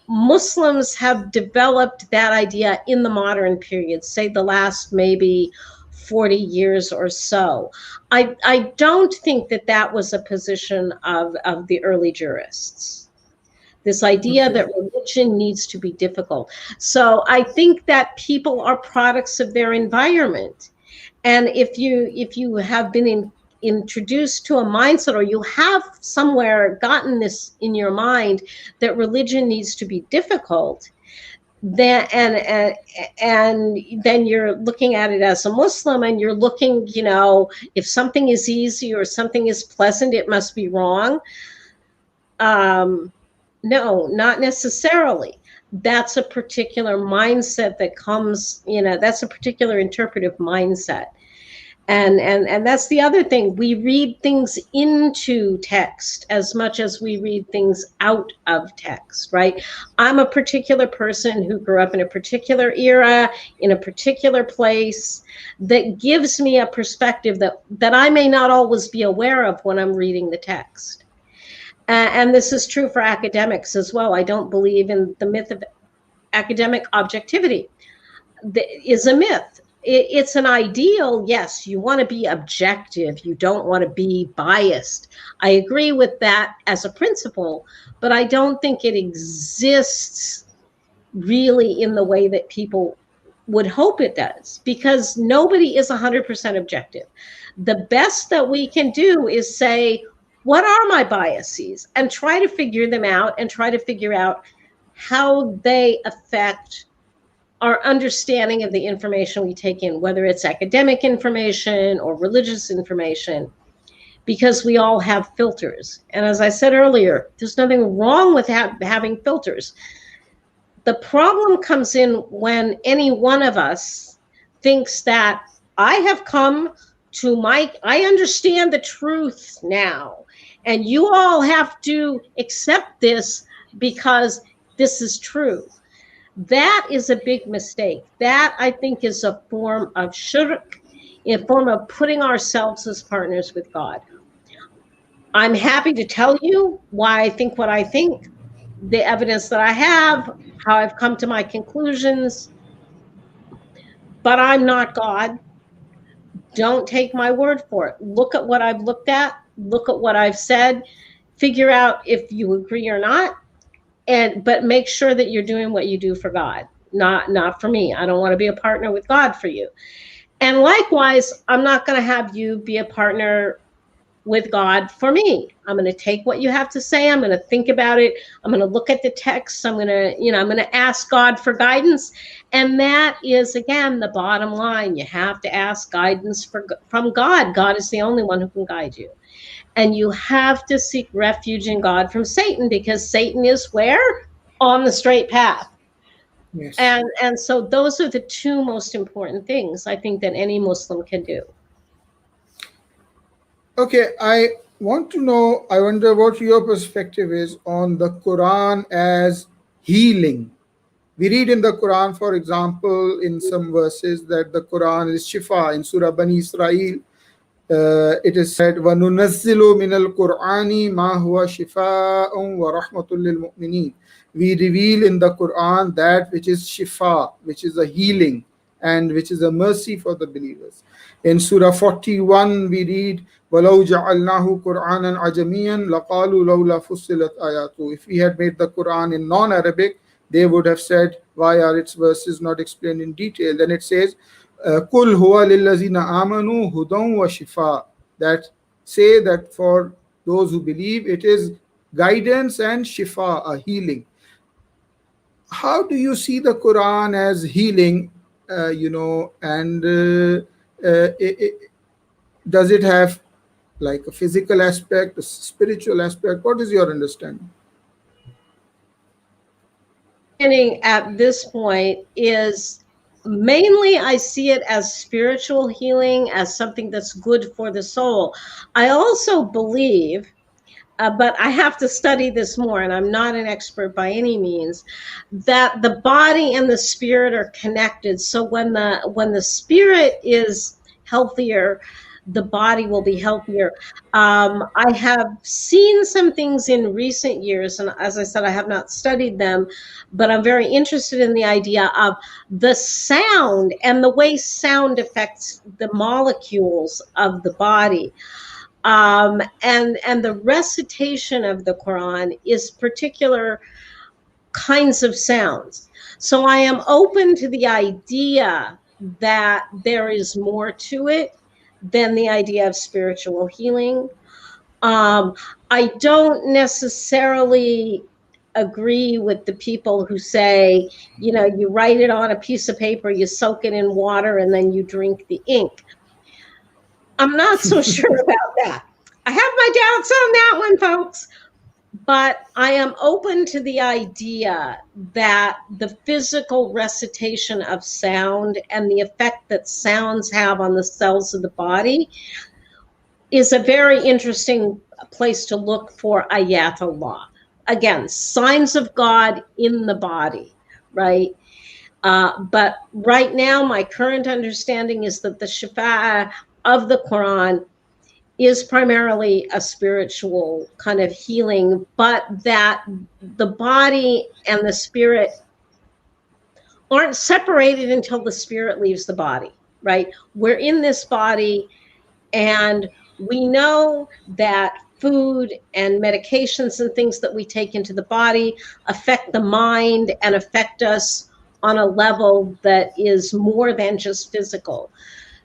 Muslims have developed that idea in the modern period, say the last maybe 40 years or so. I don't think that was a position of the early jurists. This idea that religion needs to be difficult. So I think that people are products of their environment. And if you have been introduced to a mindset, or you have somewhere gotten this in your mind that religion needs to be difficult, then then you're looking at it as a Muslim, and you're looking, if something is easy or something is pleasant, it must be wrong. No, not necessarily. That's a particular mindset that comes, that's a particular interpretive mindset. And that's the other thing. We read things into text as much as we read things out of text, right? I'm a particular person who grew up in a particular era, in a particular place, that gives me a perspective that I may not always be aware of when I'm reading the text. And this is true for academics as well. I don't believe in the myth of academic objectivity. Is a myth. It's an ideal. Yes, you want to be objective. You don't want to be biased. I agree with that as a principle, but I don't think it exists really in the way that people would hope it does, because nobody is 100% objective. The best that we can do is say, what are my biases, and try to figure them out, and try to figure out how they affect our understanding of the information we take in, whether it's academic information or religious information, because we all have filters. And as I said earlier, there's nothing wrong with having filters. The problem comes in when any one of us thinks that I have come to I understand the truth now, And you all have to accept this because this is true. That is a big mistake. That, I think, is a form of shirk, a form of putting ourselves as partners with God. I'm happy to tell you why I think what I think, the evidence that I have, how I've come to my conclusions, but I'm not God. Don't take my word for it. Look at what I've looked at, look at what I've said, figure out if you agree or not, but make sure that you're doing what you do for God, not for me. I don't want to be a partner with God for you. And likewise, I'm not going to have you be a partner with God for me. I'm going to take what you have to say. I'm going to think about it. I'm going to look at the text. I'm going to ask God for guidance. And that is, again, the bottom line. You have to ask guidance from God. God is the only one who can guide you. And you have to seek refuge in God from Satan, because Satan is where? On the straight path. Yes. And so those are the two most important things I think that any Muslim can do. Okay, I want to know, I wonder what your perspective is on the Quran as healing. We read in the Quran, for example, in some verses that the Quran is shifa. In Surah Bani Israel, it is said, وَنُنَزِّلُ مِنَ الْقُرْآنِ مَا هُوَ شِفَاءٌ وَرَحْمَةٌ لِلْمُؤْمِنِينَ. We reveal in the Quran that which is shifa, which is a healing, and which is a mercy for the believers. In Surah 41, we read, وَلَوْ جَعَلْنَاهُ قُرْآنًا عَجَمِيًّا لَقَالُوا لَوْلَا فُصِّلَتْ آيَاتُهُ. If we had made the Quran in non-Arabic, they would have said, why are its verses not explained in detail? Then it says, Kul huwa lillazina amanu hudan wa shifa. That say that for those who believe, it is guidance and shifa, a healing. How do you see the Quran as healing? And does it have like a physical aspect, a spiritual aspect? What is your understanding? At this point is mainly I see it as spiritual healing, as something that's good for the soul. I also believe, but I have to study this more, and I'm not an expert by any means, that the body and the spirit are connected. So when the spirit is healthier, the body will be healthier. I have seen some things in recent years, and as I said, I have not studied them, but I'm very interested in the idea of the sound and the way sound affects the molecules of the body. And the recitation of the Quran is particular kinds of sounds. So I am open to the idea that there is more to it than the idea of spiritual healing. I don't necessarily agree with the people who say, you write it on a piece of paper, you soak it in water, and then you drink the ink. I'm not so sure about that. I have my doubts on that one, folks. But I am open to the idea that the physical recitation of sound and the effect that sounds have on the cells of the body is a very interesting place to look for ayatollah. Again, signs of God in the body, right? But right now, my current understanding is that the shifa of the Quran is primarily a spiritual kind of healing, but that the body and the spirit aren't separated until the spirit leaves the body, right? We're in this body, and we know that food and medications and things that we take into the body affect the mind and affect us on a level that is more than just physical.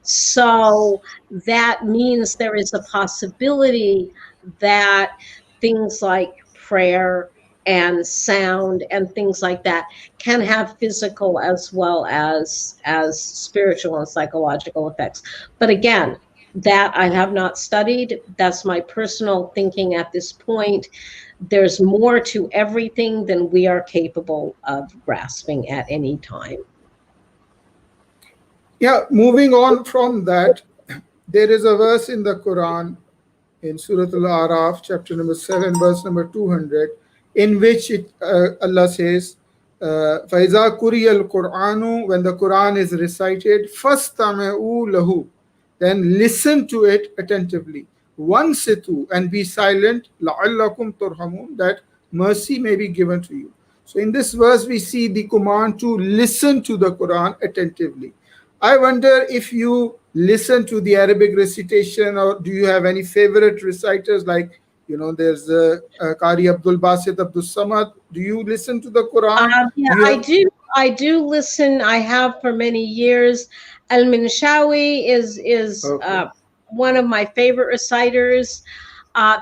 So that means there is a possibility that things like prayer and sound and things like that can have physical as well as spiritual and psychological effects. But again, that I have not studied. That's my personal thinking at this point. There's more to everything than we are capable of grasping at any time. Yeah, moving on from that, there is a verse in the Quran in Surah Al-Araf, chapter number 7, verse number 200, in which Allah says, فَإِذَا قُرِيَ الْقُرْآنُ, when the Quran is recited, فَاسْتَمِعُوا لَهُ, then listen to it attentively. وَانْصِتُوا, and be silent, لَعَلَّكُمْ تُرْحَمُونَ, that mercy may be given to you. So in this verse, we see the command to listen to the Quran attentively. I wonder if you listen to the Arabic recitation, or do you have any favorite reciters? Like, there's Qari Abdul Basit Abdul Samad. Do you listen to the Quran? Yeah, I do. I do listen. I have for many years. Al Minshawi is Okay. one of my favorite reciters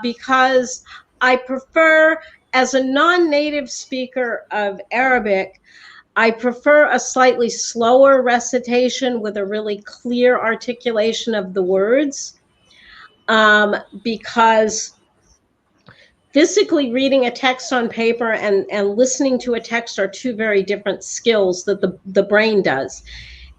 because I prefer, as a non-native speaker of Arabic, I prefer a slightly slower recitation with a really clear articulation of the words, because physically reading a text on paper and listening to a text are two very different skills that the brain does.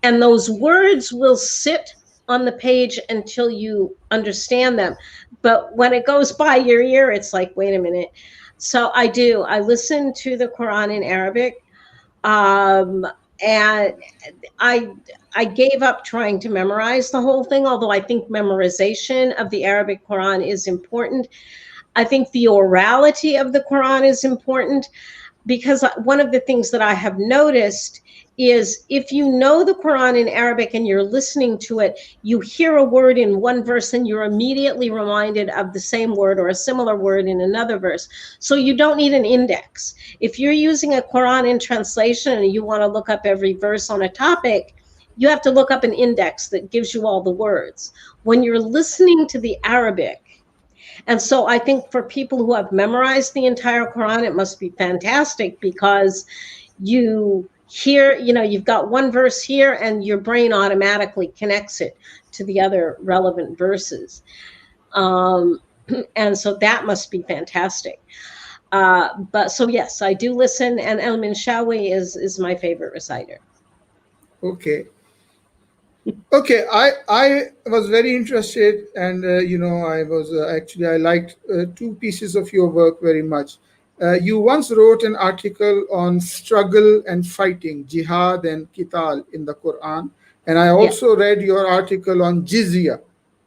And those words will sit on the page until you understand them. But when it goes by your ear, it's like, wait a minute. So I listen to the Quran in Arabic. And I gave up trying to memorize the whole thing, although I think memorization of the Arabic Quran is important. I think the orality of the Quran is important, because one of the things that I have noticed is if you know the Quran in Arabic and you're listening to it, you hear a word in one verse and you're immediately reminded of the same word or a similar word in another verse. So you don't need an index. If you're using a Quran in translation and you want to look up every verse on a topic, you have to look up an index that gives you all the words. When you're listening to the Arabic, and so I think for people who have memorized the entire Quran, it must be fantastic, because you hear, you've got one verse here and your brain automatically connects it to the other relevant verses. And so that must be fantastic. But so yes, I do listen, and El Minshawi is my favorite reciter. Okay. Okay, I was very interested, and I was actually, I liked two pieces of your work very much. You once wrote an article on struggle and fighting, jihad and qital in the Quran, and I also read your article on jizya,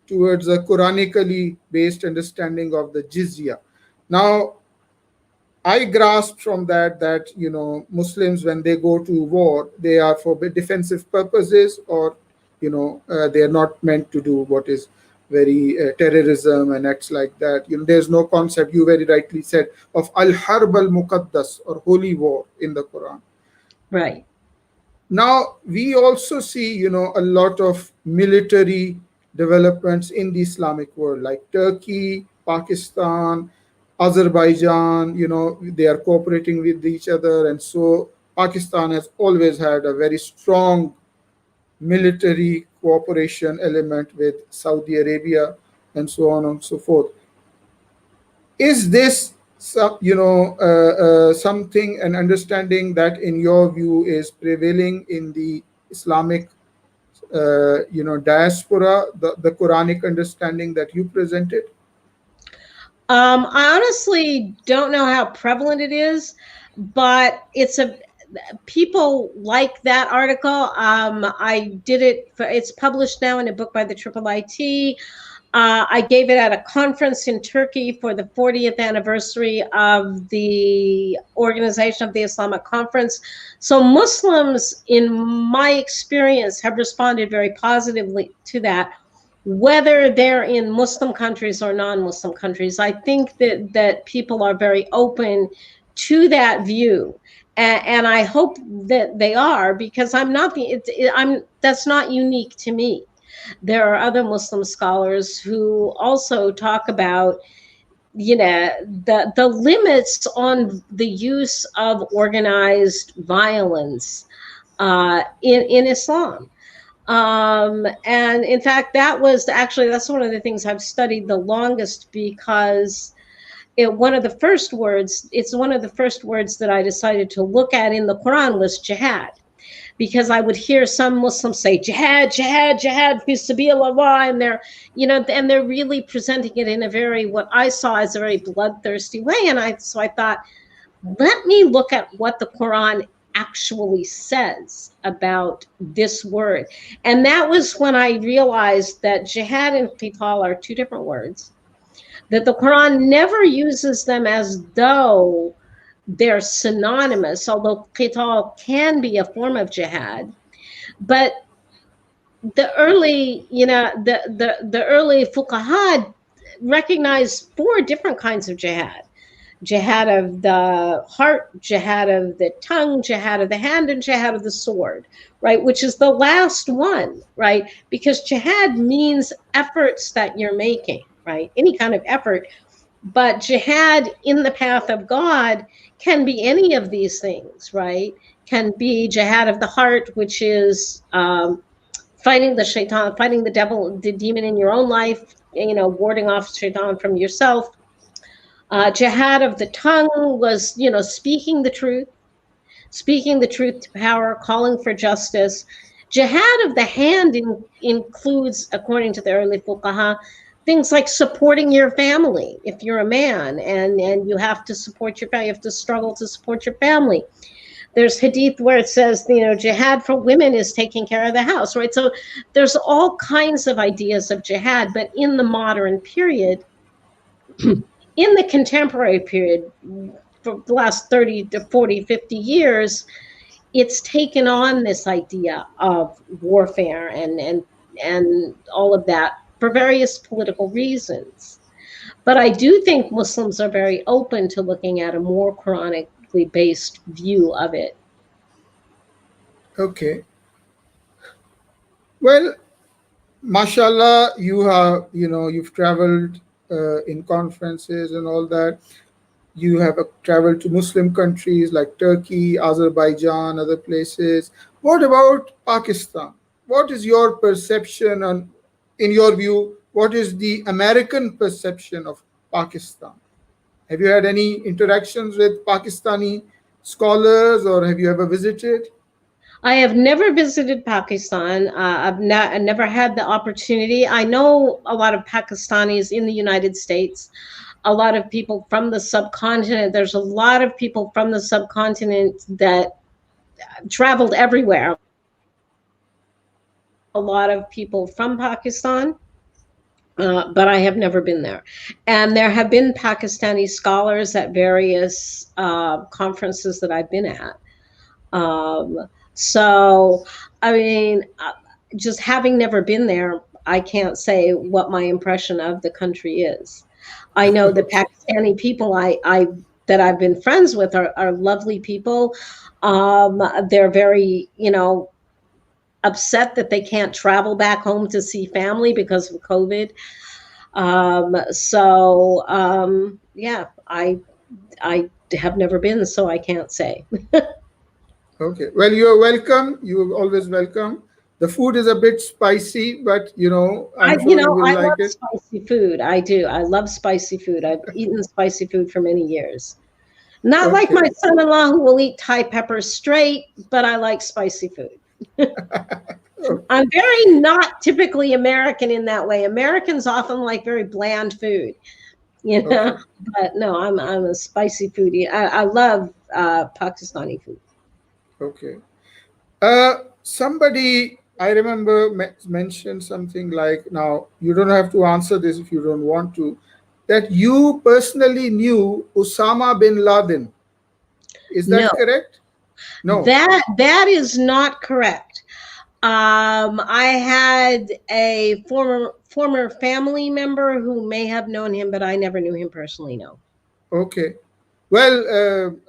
towards a Quranically based understanding of the jizya. Now, I grasped from that Muslims, when they go to war, they are for defensive purposes, or they are not meant to do what is very terrorism and acts like that. There's no concept, you very rightly said, of al-harb al-muqaddas, or holy war, in the Quran. Right. Now, we also see, a lot of military developments in the Islamic world, like Turkey, Pakistan, Azerbaijan, they are cooperating with each other. And so Pakistan has always had a very strong military cooperation element with Saudi Arabia, and so on and so forth. Is this something, an understanding that in your view is prevailing in the Islamic diaspora, the Quranic understanding that you presented? I honestly don't know how prevalent it is, but people like that article. I did it it's published now in a book by the IIIT. I gave it at a conference in Turkey for the 40th anniversary of the Organization of the Islamic Conference. So Muslims, in my experience, have responded very positively to that, whether they're in Muslim countries or non-Muslim countries. I think that people are very open to that view. And I hope that they are, because that's not unique to me. There are other Muslim scholars who also talk about, the limits on the use of organized violence in Islam. And in fact, that's one of the things I've studied the longest, because it's one of the first words that I decided to look at in the Quran was jihad. because I would hear some Muslims say jihad, jihad, jihad, fi sabilillah, and they're, and they're really presenting it in a very, what I saw as a very bloodthirsty way. And so I thought, let me look at what the Quran actually says about this word. And that was when I realized that jihad and qital are two different words, that the Quran never uses them as though they're synonymous, although qital can be a form of jihad. But the early, the early fuqaha recognized four different kinds of jihad. Jihad of the heart, jihad of the tongue, jihad of the hand, and jihad of the sword, right? Which is the last one, right? Because jihad means efforts that you're making, right? Any kind of effort. But jihad in the path of God can be any of these things, right? Can be jihad of the heart, which is fighting the shaitan, fighting the devil, the demon in your own life, warding off shaitan from yourself. Jihad of the tongue was, speaking the truth to power, calling for justice. Jihad of the hand includes, according to the early fuqaha, things like supporting your family. If you're a man and you have to support your family, you have to struggle to support your family. There's hadith where it says, jihad for women is taking care of the house, right? So there's all kinds of ideas of jihad, but in the modern period, in the contemporary period, for the last 30 to 40, 50 years, it's taken on this idea of warfare and all of that for various political reasons. But I do think Muslims are very open to looking at a more Quranically based view of it. Okay. Well, mashallah, you've traveled in conferences and all that. You have traveled to Muslim countries like Turkey, Azerbaijan, other places. What about Pakistan? What is your perception on, in your view, what is the American perception of Pakistan? Have you had any interactions with Pakistani scholars, or have you ever visited? I have never visited Pakistan. I've never had the opportunity. I know a lot of Pakistanis in the United States, a lot of people from the subcontinent. There's a lot of people from the subcontinent that traveled everywhere. A lot of people from Pakistan, but I have never been there. And there have been Pakistani scholars at various conferences that I've been at. So, I mean, just having never been there, I can't say what my impression of the country is. I know the Pakistani people that I've been friends with are lovely people. They're very, upset that they can't travel back home to see family because of COVID. Yeah, I have never been, so I can't say. Okay. Well, you're welcome. You're always welcome. The food is a bit spicy, but I'm sure you will like it. I love spicy food. I do. I love spicy food. I've eaten spicy food for many years. Not like my son-in-law who will eat Thai peppers straight, but I like spicy food. I'm very not typically American in that way. Americans often like very bland food, Okay. But no, I'm a spicy foodie. I love Pakistani food. Okay. Somebody, I remember, mentioned something like, now you don't have to answer this if you don't want to, that you personally knew Osama bin Laden. Is that correct? No. That is not correct. I had a former family member who may have known him, but I never knew him personally. No. Okay. Well,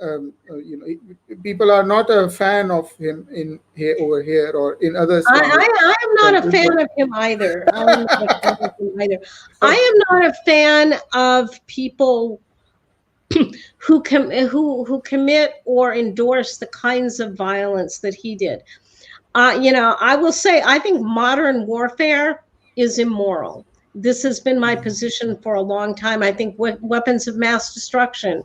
people are not a fan of him over here or in other states. I am not a fan of him either. I am not a fan of people who commit or endorse the kinds of violence that he did. I will say, I think modern warfare is immoral. This has been my position for a long time. I think weapons of mass destruction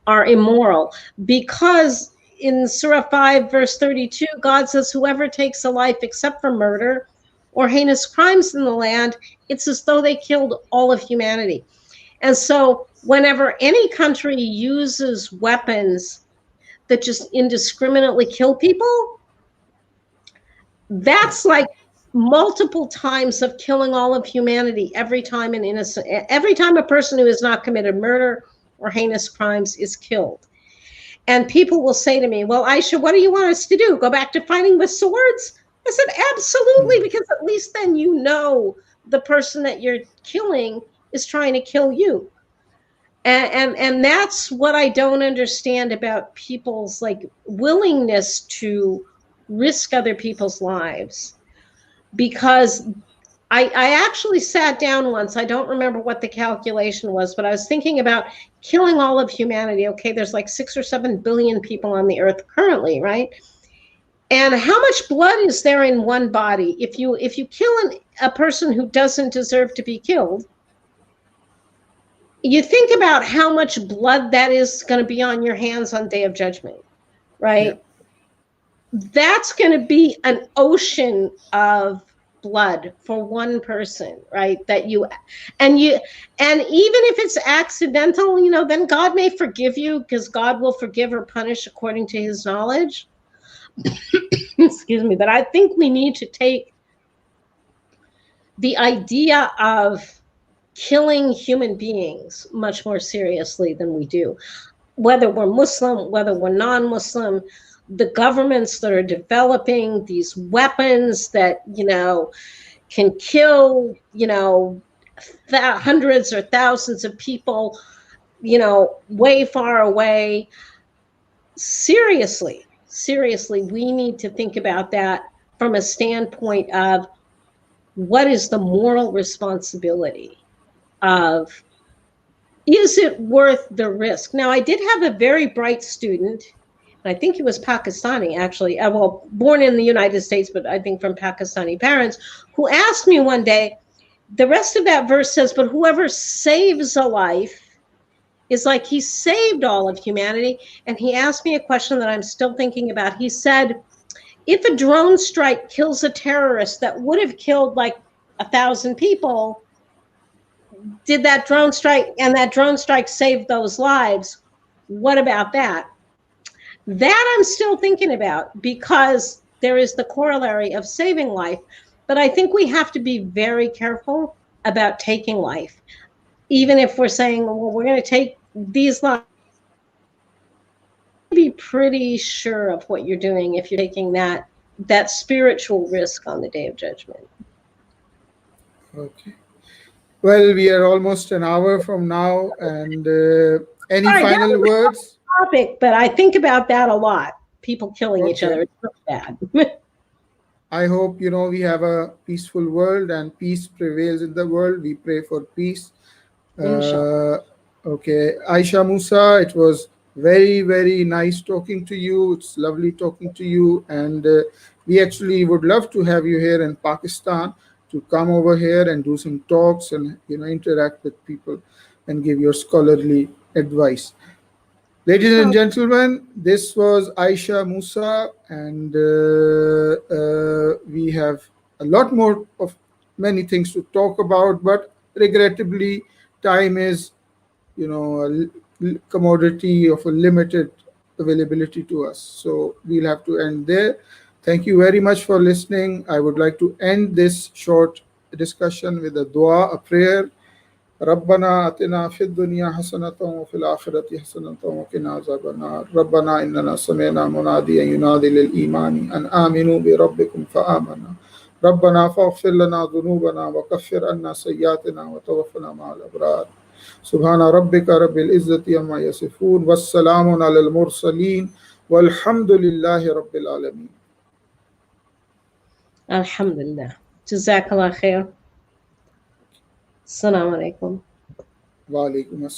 are immoral because in Surah 5, verse 32, God says, whoever takes a life except for murder or heinous crimes in the land, it's as though they killed all of humanity. And so whenever any country uses weapons that just indiscriminately kill people, that's like multiple times of killing all of humanity every time every time a person who has not committed murder or heinous crimes is killed. And people will say to me, well, Aisha, what do you want us to do? Go back to fighting with swords? I said, absolutely, because at least then you know the person that you're killing is trying to kill you. And that's what I don't understand about people's like willingness to risk other people's lives. Because I actually sat down once, I don't remember what the calculation was, but I was thinking about killing all of humanity. Okay, there's like 6 or 7 billion people on the earth currently, right? And how much blood is there in one body? If you kill a person who doesn't deserve to be killed, you think about how much blood that is going to be on your hands on Day of Judgment, right? Yeah. That's going to be an ocean of blood for one person, right? And even if it's accidental, then God may forgive you, because God will forgive or punish according to his knowledge. Excuse me. But I think we need to take the idea of killing human beings much more seriously than we do. Whether we're Muslim, whether we're non-Muslim, the governments that are developing these weapons that, can kill, hundreds or thousands of people, way far away. Seriously, we need to think about that from a standpoint of what is the moral responsibility of, is it worth the risk? Now, I did have a very bright student, and I think he was Pakistani, actually, born in the United States, but I think from Pakistani parents, who asked me one day, the rest of that verse says, but whoever saves a life is like he saved all of humanity. And he asked me a question that I'm still thinking about. He said, if a drone strike kills a terrorist that would have killed like 1,000 people, did that drone strike save those lives? What about that? That I'm still thinking about, because there is the corollary of saving life. But I think we have to be very careful about taking life. Even if we're saying, well, we're going to take these lives, be pretty sure of what you're doing if you're taking that spiritual risk on the Day of Judgment. Okay. Well, we are almost an hour from now, and any final words? Topic, but I think about that a lot. People killing each other. It's so bad. I hope we have a peaceful world and peace prevails in the world. We pray for peace. Okay, Aisha Musa, it was very, very nice talking to you. It's lovely talking to you, and we actually would love to have you here in Pakistan to come over here and do some talks and interact with people and give your scholarly advice. Ladies and gentlemen, this was Aisha Musa, and we have a lot more of many things to talk about, but regrettably, time is, a commodity of a limited availability to us. So we'll have to end there. Thank you very much for listening. I would like to end this short discussion with a dua, a prayer. ربنا آتنا في الدنيا حسنة وفي الآخرة حسنة وقنا عذاب النار ربنا إننا سمعنا مناديا ينادي للإيمان أن آمنوا بربكم فآمنا ربنا فاغفر لنا ذنوبنا وكفر عنا سيئاتنا وتوفنا مع الأبرار سبحان ربك رب العزة عما يصفون والسلام على المرسلين والحمد لله رب العالمين. Alhamdulillah. Jazakallah khair. Assalamu alaikum. Wa alaikum assalam.